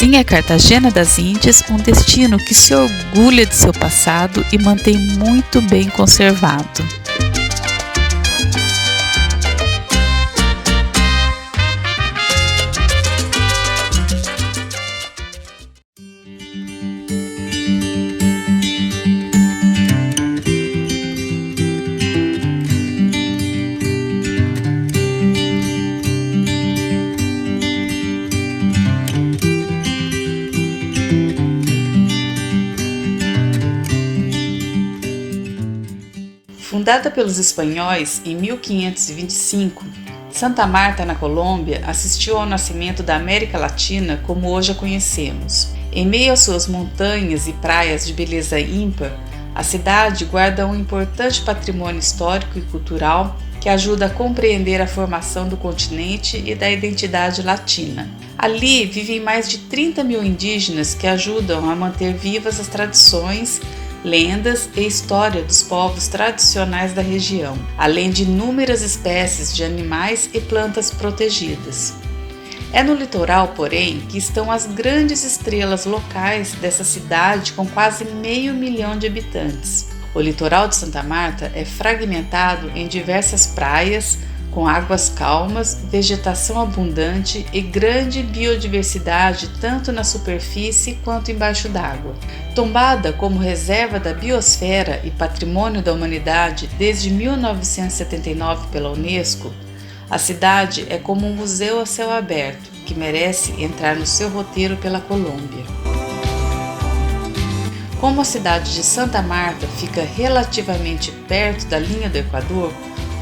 Assim é Cartagena das Índias um destino que se orgulha de seu passado e mantém muito bem conservado. Fundada pelos espanhóis em 1525, Santa Marta, na Colômbia, assistiu ao nascimento da América Latina como hoje a conhecemos. Em meio às suas montanhas e praias de beleza ímpar, a cidade guarda um importante patrimônio histórico e cultural que ajuda a compreender a formação do continente e da identidade latina. Ali vivem mais de 30 mil indígenas que ajudam a manter vivas as tradições, lendas e história dos povos tradicionais da região, além de inúmeras espécies de animais e plantas protegidas. É no litoral, porém, que estão as grandes estrelas locais dessa cidade com quase 500 mil de habitantes. O litoral de Santa Marta é fragmentado em diversas praias, com águas calmas, vegetação abundante e grande biodiversidade tanto na superfície quanto embaixo d'água. Tombada como reserva da biosfera e patrimônio da humanidade desde 1979 pela Unesco, a cidade é como um museu a céu aberto que merece entrar no seu roteiro pela Colômbia. Como a cidade de Santa Marta fica relativamente perto da linha do Equador,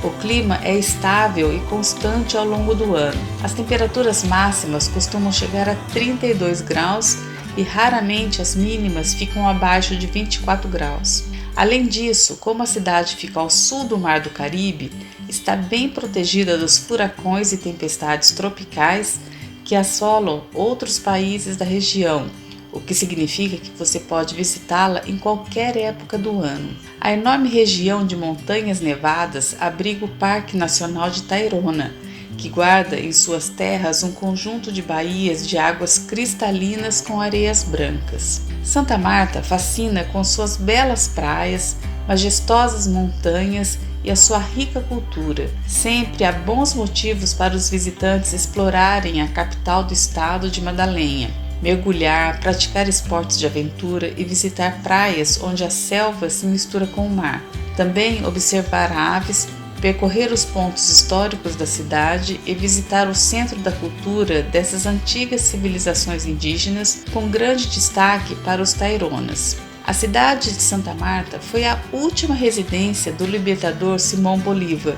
o clima é estável e constante ao longo do ano. As temperaturas máximas costumam chegar a 32 graus e raramente as mínimas ficam abaixo de 24 graus. Além disso, como a cidade fica ao sul do Mar do Caribe, está bem protegida dos furacões e tempestades tropicais que assolam outros países da região, o que significa que você pode visitá-la em qualquer época do ano. A enorme região de montanhas nevadas abriga o Parque Nacional de Tayrona, que guarda em suas terras um conjunto de baías de águas cristalinas com areias brancas. Santa Marta fascina com suas belas praias, majestosas montanhas e a sua rica cultura. Sempre há bons motivos para os visitantes explorarem a capital do estado de Madalena, mergulhar, praticar esportes de aventura e visitar praias onde a selva se mistura com o mar. Também observar aves, percorrer os pontos históricos da cidade e visitar o centro da cultura dessas antigas civilizações indígenas, com grande destaque para os Taironas. A cidade de Santa Marta foi a última residência do libertador Simão Bolívar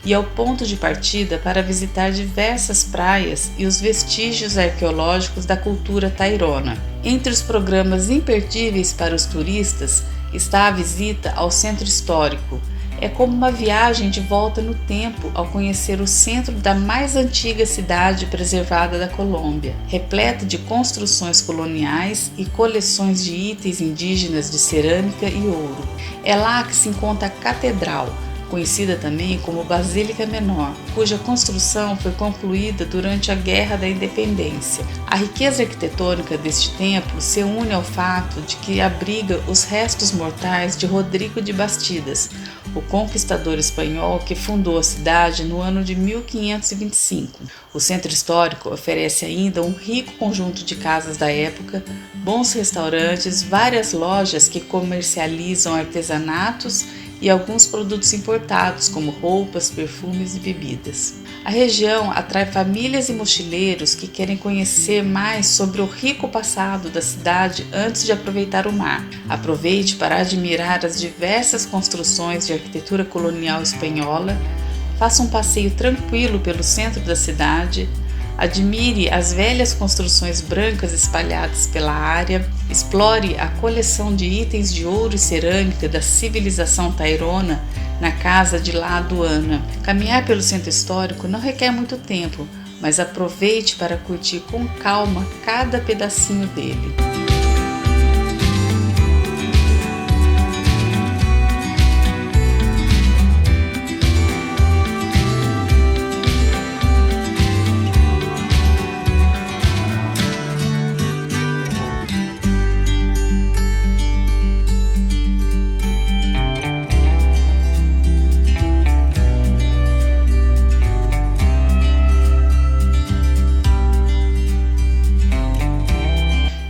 e é o ponto de partida para visitar diversas praias e os vestígios arqueológicos da cultura tairona. Entre os programas imperdíveis para os turistas está a visita ao centro histórico. É como uma viagem de volta no tempo ao conhecer o centro da mais antiga cidade preservada da Colômbia, repleta de construções coloniais e coleções de itens indígenas de cerâmica e ouro. É lá que se encontra a Catedral, conhecida também como Basílica Menor, cuja construção foi concluída durante a Guerra da Independência. A riqueza arquitetônica deste templo se une ao fato de que abriga os restos mortais de Rodrigo de Bastidas, o conquistador espanhol que fundou a cidade no ano de 1525. O centro histórico oferece ainda um rico conjunto de casas da época, bons restaurantes, várias lojas que comercializam artesanatos e alguns produtos importados, como roupas, perfumes e bebidas. A região atrai famílias e mochileiros que querem conhecer mais sobre o rico passado da cidade antes de aproveitar o mar. Aproveite para admirar as diversas construções de arquitetura colonial espanhola, faça um passeio tranquilo pelo centro da cidade, admire as velhas construções brancas espalhadas pela área, explore a coleção de itens de ouro e cerâmica da civilização tairona na casa de La Aduana. Caminhar pelo centro histórico não requer muito tempo, mas aproveite para curtir com calma cada pedacinho dele.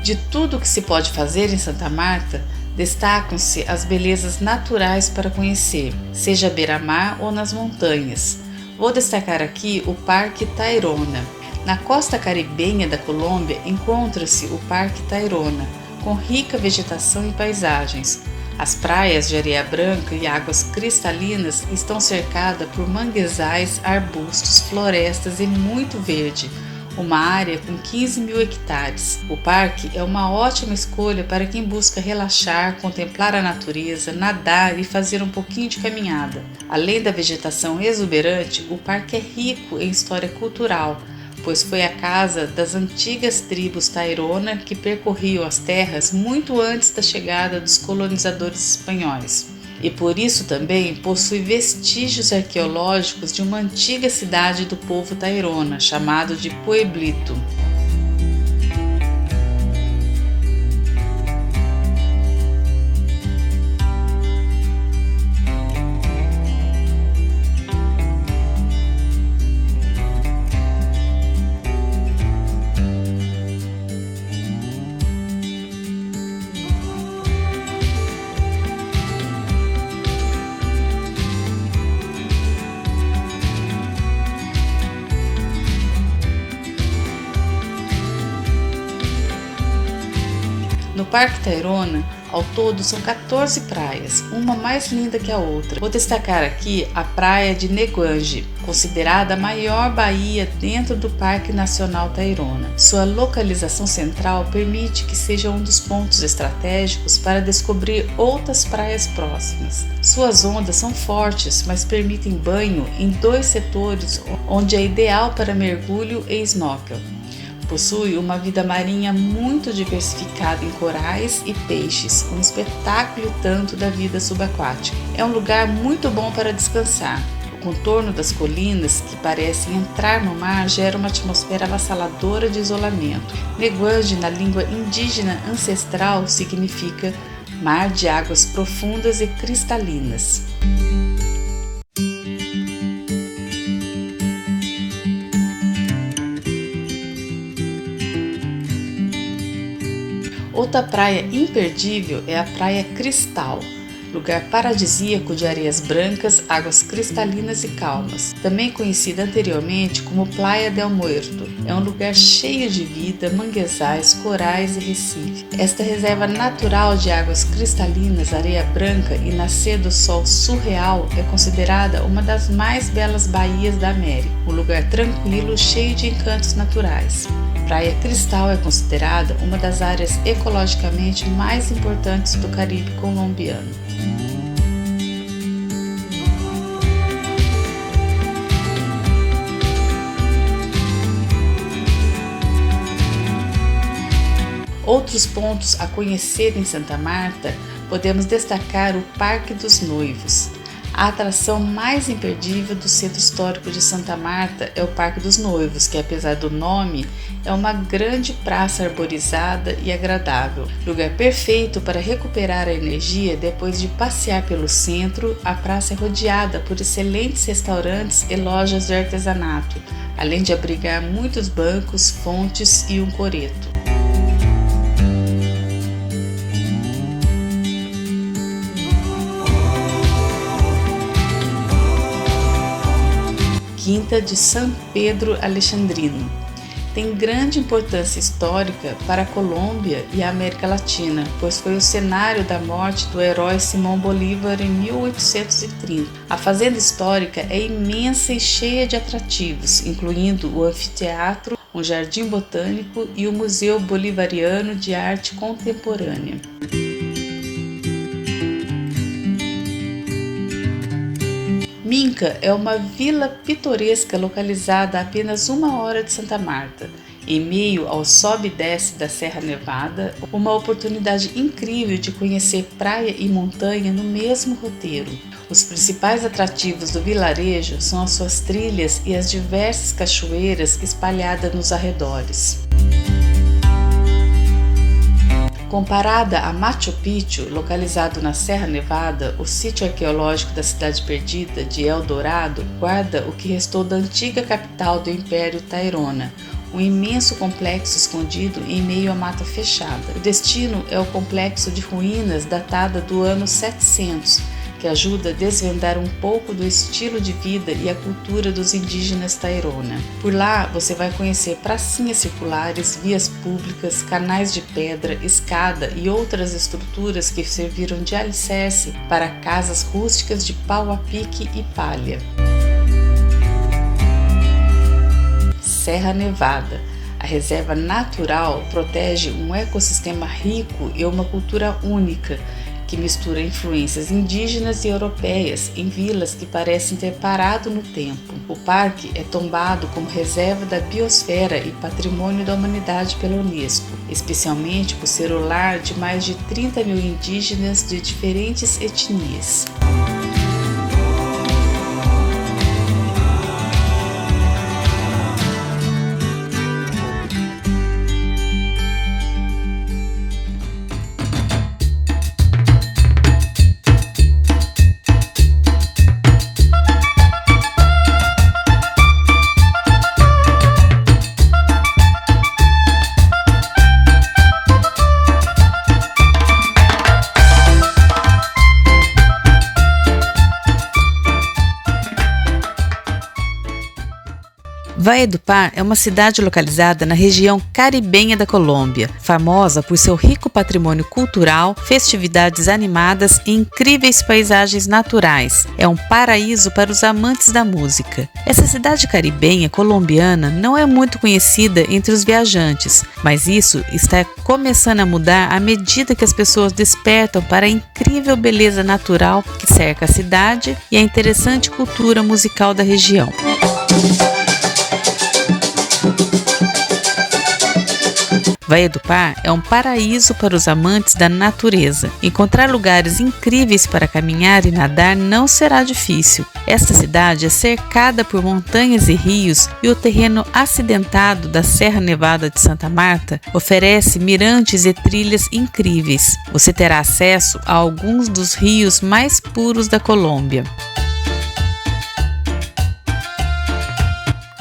De tudo o que se pode fazer em Santa Marta, destacam-se as belezas naturais para conhecer, seja à beira-mar ou nas montanhas. Vou destacar aqui o Parque Tayrona. Na costa caribenha da Colômbia encontra-se o Parque Tayrona, com rica vegetação e paisagens. As praias de areia branca e águas cristalinas estão cercadas por manguezais, arbustos, florestas e muito verde, uma área com 15 mil hectares. O parque é uma ótima escolha para quem busca relaxar, contemplar a natureza, nadar e fazer um pouquinho de caminhada. Além da vegetação exuberante, o parque é rico em história cultural, pois foi a casa das antigas tribos Tairona que percorriam as terras muito antes da chegada dos colonizadores espanhóis. E por isso também possui vestígios arqueológicos de uma antiga cidade do povo tairona, chamado de Pueblito. No Parque Tayrona, Ao todo são 14 praias, uma mais linda que a outra. Vou destacar aqui a praia de Neguange, considerada a maior baía dentro do Parque Nacional Tayrona. Sua localização central permite que seja um dos pontos estratégicos para descobrir outras praias próximas. Suas ondas são fortes, mas permitem banho em 2 setores onde é ideal para mergulho e snorkel. Possui uma vida marinha muito diversificada em corais e peixes, um espetáculo tanto da vida subaquática. É um lugar muito bom para descansar. O contorno das colinas, que parecem entrar no mar, gera uma atmosfera avassaladora de isolamento. Neguange, na língua indígena ancestral, significa mar de águas profundas e cristalinas. Outra praia imperdível é a Praia Cristal, lugar paradisíaco de areias brancas, águas cristalinas e calmas. Também conhecida anteriormente como Playa del Muerto, é um lugar cheio de vida, manguezais, corais e recife. Esta reserva natural de águas cristalinas, areia branca e nascer do sol surreal é considerada uma das mais belas baías da América, um lugar tranquilo, cheio de encantos naturais. Praia Cristal é considerada uma das áreas ecologicamente mais importantes do Caribe colombiano. Outros pontos a conhecer em Santa Marta, podemos destacar o Parque dos Noivos. A atração mais imperdível do Centro Histórico de Santa Marta é o Parque dos Noivos, que apesar do nome, é uma grande praça arborizada e agradável. Lugar perfeito para recuperar a energia depois de passear pelo centro. A praça é rodeada por excelentes restaurantes e lojas de artesanato, além de abrigar muitos bancos, fontes e um coreto. Quinta de São Pedro Alexandrino. Tem grande importância histórica para a Colômbia e a América Latina, pois foi o cenário da morte do herói Simão Bolívar em 1830. A fazenda histórica é imensa e cheia de atrativos, incluindo o anfiteatro, um jardim botânico e o Museu Bolivariano de Arte Contemporânea. Minca é uma vila pitoresca localizada a apenas 1 hora de Santa Marta, em meio ao sobe e desce da Serra Nevada, uma oportunidade incrível de conhecer praia e montanha no mesmo roteiro. Os principais atrativos do vilarejo são as suas trilhas e as diversas cachoeiras espalhadas nos arredores. Comparada a Machu Picchu, localizado na Serra Nevada, o sítio arqueológico da Cidade Perdida de El Dorado guarda o que restou da antiga capital do Império Tayrona, um imenso complexo escondido em meio à mata fechada. O destino é o complexo de ruínas datada do ano 700, que ajuda a desvendar um pouco do estilo de vida e a cultura dos indígenas Tayrona. Por lá você vai conhecer pracinhas circulares, vias públicas, canais de pedra, escada e outras estruturas que serviram de alicerce para casas rústicas de pau a pique e palha. Serra Nevada. A reserva natural protege um ecossistema rico e uma cultura única, que mistura influências indígenas e europeias em vilas que parecem ter parado no tempo. O parque é tombado como reserva da biosfera e patrimônio da humanidade pela Unesco, especialmente por ser o lar de mais de 30 mil indígenas de diferentes etnias. Valledupar é uma cidade localizada na região caribenha da Colômbia, famosa por seu rico patrimônio cultural, festividades animadas e incríveis paisagens naturais. É um paraíso para os amantes da música. Essa cidade caribenha colombiana não é muito conhecida entre os viajantes, mas isso está começando a mudar à medida que as pessoas despertam para a incrível beleza natural que cerca a cidade e a interessante cultura musical da região. Valledupar é um paraíso para os amantes da natureza. Encontrar lugares incríveis para caminhar e nadar não será difícil. Esta cidade é cercada por montanhas e rios e o terreno acidentado da Serra Nevada de Santa Marta oferece mirantes e trilhas incríveis. Você terá acesso a alguns dos rios mais puros da Colômbia.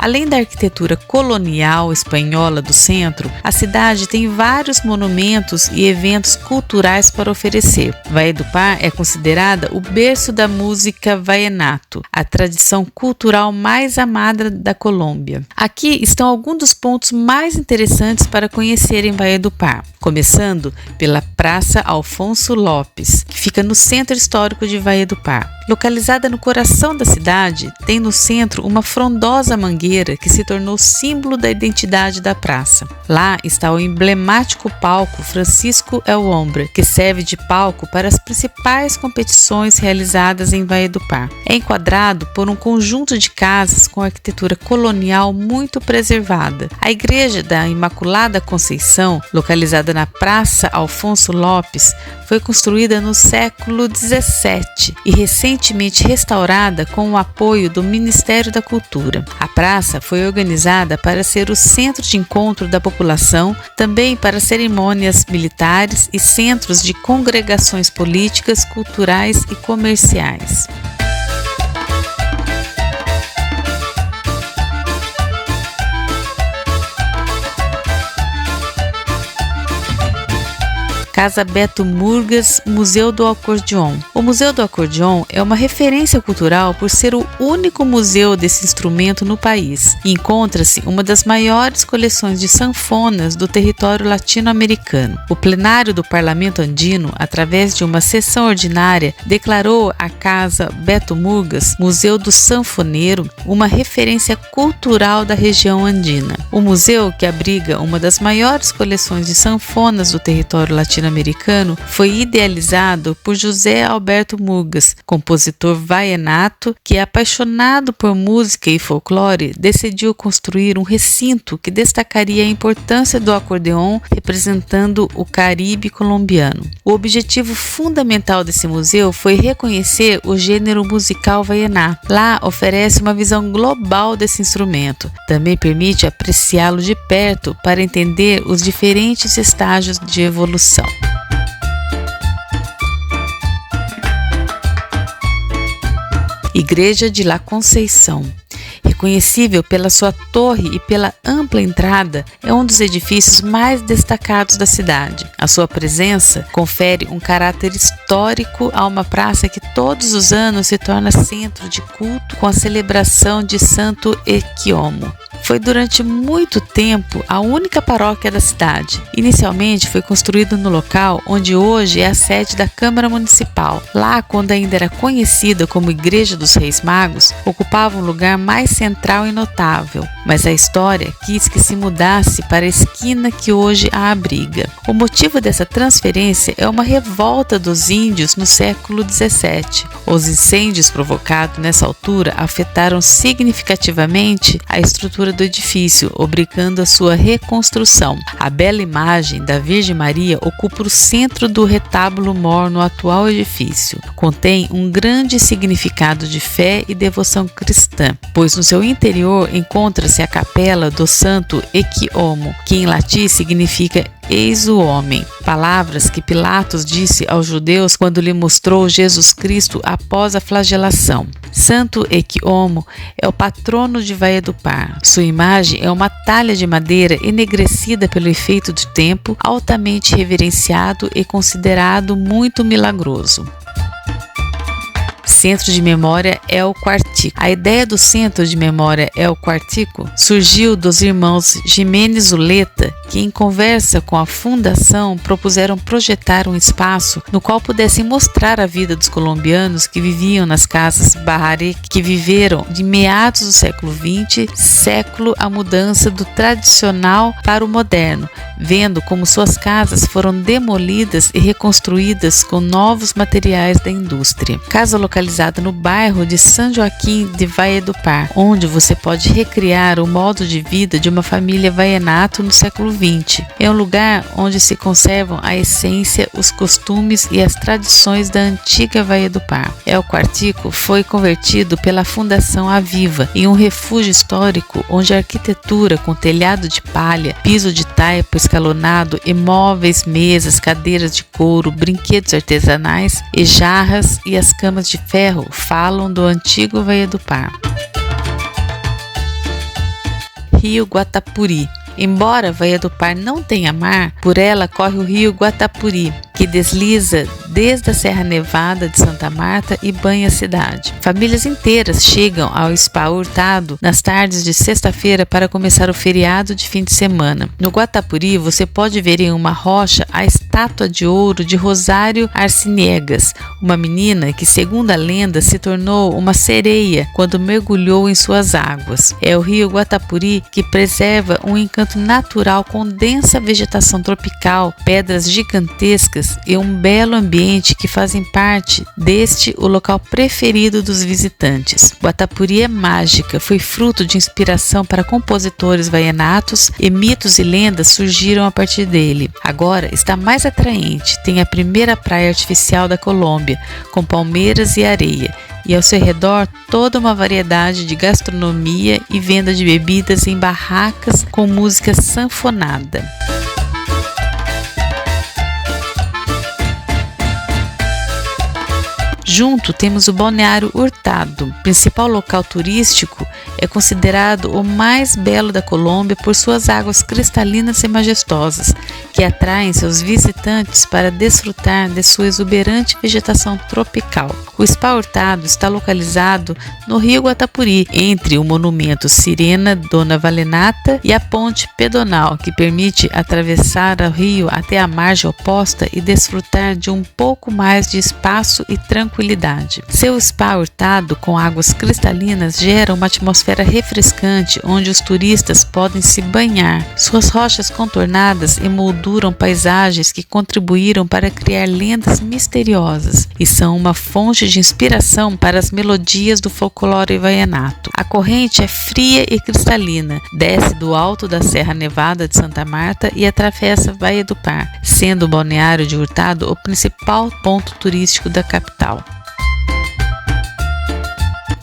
Além da arquitetura colonial espanhola do centro, a cidade tem vários monumentos e eventos culturais para oferecer. Valledupar é considerada o berço da música vallenato, a tradição cultural mais amada da Colômbia. Aqui estão alguns dos pontos mais interessantes para conhecer em Valledupar, começando pela Praça Alfonso Lopes, que fica no centro histórico de Valledupar. Localizada no coração da cidade, tem no centro uma frondosa mangueira que se tornou símbolo da identidade da praça. Lá está o emblemático palco Francisco El Hombre, que serve de palco para as principais competições realizadas em Valledupar. É enquadrado por um conjunto de casas com arquitetura colonial muito preservada. A Igreja da Imaculada Conceição, localizada na Praça Alfonso Lopes, foi construída no século XVII e recentemente restaurada com o apoio do Ministério da Cultura. A praça foi organizada para ser o centro de encontro da população, também para cerimônias militares e centros de congregações políticas, culturais e comerciais. Casa Beto Murgas, Museu do Acordeon. O Museu do Acordeon é uma referência cultural por ser o único museu desse instrumento no país e encontra-se uma das maiores coleções de sanfonas do território latino-americano. O plenário do Parlamento Andino, através de uma sessão ordinária, declarou a Casa Beto Murgas, Museu do Sanfoneiro, uma referência cultural da região andina. O museu, que abriga uma das maiores coleções de sanfonas do território latino-americano, foi idealizado por José Alberto Murgas, compositor vallenato que, apaixonado por música e folclore, decidiu construir um recinto que destacaria a importância do acordeon representando o Caribe colombiano. O objetivo fundamental desse museu foi reconhecer o gênero musical vallenato. Lá oferece uma visão global desse instrumento. Também permite apreciá-lo de perto para entender os diferentes estágios de evolução. Igreja de La Conceição. Reconhecível pela sua torre e pela ampla entrada, é um dos edifícios mais destacados da cidade. A sua presença confere um caráter histórico a uma praça que todos os anos se torna centro de culto com a celebração de Santo Equiomo. Foi durante muito tempo a única paróquia da cidade. Inicialmente foi construído no local onde hoje é a sede da Câmara Municipal. Lá, quando ainda era conhecida como Igreja dos Reis Magos, ocupava um lugar mais central e notável, mas a história quis que se mudasse para a esquina que hoje a abriga. O motivo dessa transferência é uma revolta dos índios no século XVII. Os incêndios provocados nessa altura afetaram significativamente a estrutura do edifício, obrigando a sua reconstrução. A bela imagem da Virgem Maria ocupa o centro do retábulo mor no atual edifício. Contém um grande significado de fé e devoção cristã, pois no seu interior encontra-se a capela do Santo Equiomo, que em latim significa eis o homem, palavras que Pilatos disse aos judeus quando lhe mostrou Jesus Cristo após a flagelação. Santo Equiomo é o patrono de Valledupar. Sua imagem é uma talha de madeira enegrecida pelo efeito do tempo, altamente reverenciado e considerado muito milagroso. Centro de Memória El Cuartico. A ideia do Centro de Memória El Cuartico surgiu dos irmãos Jiménez Zuleta, que em conversa com a fundação propuseram projetar um espaço no qual pudessem mostrar a vida dos colombianos que viviam nas casas Baharé, que viveram de meados do século XX, século a mudança do tradicional para o moderno, vendo como suas casas foram demolidas e reconstruídas com novos materiais da indústria. Casa localizada no bairro de San Joaquim de Valledupar, onde você pode recriar o modo de vida de uma família vallenato no século XX. É um lugar onde se conservam a essência, os costumes e as tradições da antiga Valledupar. El Cuartico foi convertido pela Fundação Aviva em um refúgio histórico onde a arquitetura com telhado de palha, piso de taipa escalonado e móveis, mesas, cadeiras de couro, brinquedos artesanais e jarras e as camas de ferro falam do antigo Valledupar. Rio Guatapuri. Embora Valledupar não tenha mar, por ela corre o rio Guatapuri, que desliza desde a Serra Nevada de Santa Marta e banha a cidade. Famílias inteiras chegam ao Spa Hurtado nas tardes de sexta-feira para começar o feriado de fim de semana. No Guatapuri, você pode ver em uma rocha a estátua de ouro de Rosário Arciniegas, uma menina que, segundo a lenda, se tornou uma sereia quando mergulhou em suas águas. É o rio Guatapuri que preserva um encanto natural com densa vegetação tropical, pedras gigantescas e um belo ambiente que fazem parte deste o local preferido dos visitantes. Guatapuri é mágica, foi fruto de inspiração para compositores vallenatos e mitos e lendas surgiram a partir dele. Agora está mais atraente, tem a primeira praia artificial da Colômbia, com palmeiras e areia, e ao seu redor toda uma variedade de gastronomia e venda de bebidas em barracas com música sanfonada. Junto temos o Balneário Hurtado, principal local turístico, é considerado o mais belo da Colômbia por suas águas cristalinas e majestosas, que atraem seus visitantes para desfrutar de sua exuberante vegetação tropical. O Spa Hurtado está localizado no Rio Guatapuri, entre o monumento Sirena Dona Valenata e a ponte pedonal, que permite atravessar o rio até a margem oposta e desfrutar de um pouco mais de espaço e tranquilidade. Seu Spa Hurtado com águas cristalinas gera uma atmosfera refrescante onde os turistas podem se banhar. Suas rochas contornadas emolduram paisagens que contribuíram para criar lendas misteriosas e são uma fonte de inspiração para as melodias do folclore vallenato. A corrente é fria e cristalina, desce do alto da Serra Nevada de Santa Marta e atravessa Valledupar, sendo o Balneário de Hurtado o principal ponto turístico da capital.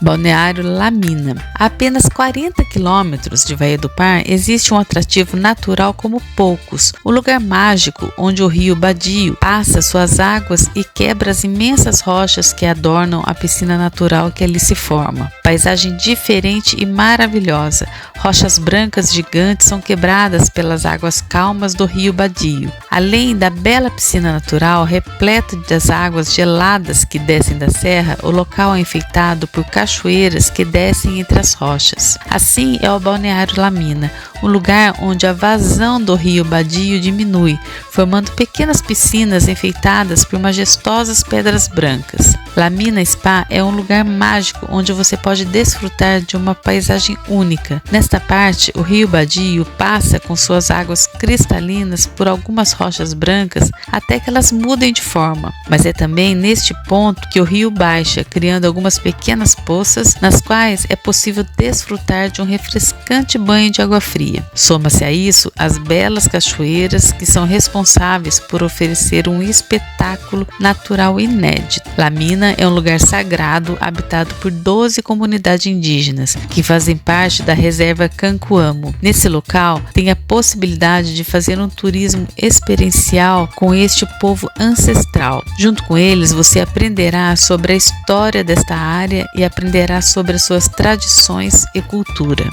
Balneário La Mina. A apenas 40 quilômetros de Valledupar existe um atrativo natural como poucos, o lugar mágico onde o rio Badio passa suas águas e quebra as imensas rochas que adornam a piscina natural que ali se forma. Paisagem diferente e maravilhosa, rochas brancas gigantes são quebradas pelas águas calmas do rio Badio. Além da bela piscina natural repleta das águas geladas que descem da serra, o local é enfeitado por cachoeiras que descem entre as rochas. Assim é o Balneário La Mina, um lugar onde a vazão do rio Badio diminui, formando pequenas piscinas enfeitadas por majestosas pedras brancas. La Mina Spa é um lugar mágico onde você pode desfrutar de uma paisagem única. Nesta parte, o rio Badio passa com suas águas cristalinas por algumas rochas brancas até que elas mudem de forma, mas é também neste ponto que o rio baixa, criando algumas pequenas poças nas quais é possível desfrutar de um refrescante banho de água fria. Soma-se a isso as belas cachoeiras que são responsáveis por oferecer um espetáculo natural inédito. La Mina é um lugar sagrado habitado por 12 comunidades indígenas que fazem parte da reserva Cancoamo. Nesse local tem a possibilidade de fazer um turismo experiencial com este povo ancestral. Junto com eles você aprenderá sobre a história desta área e aprenderá sobre as suas tradições e cultura.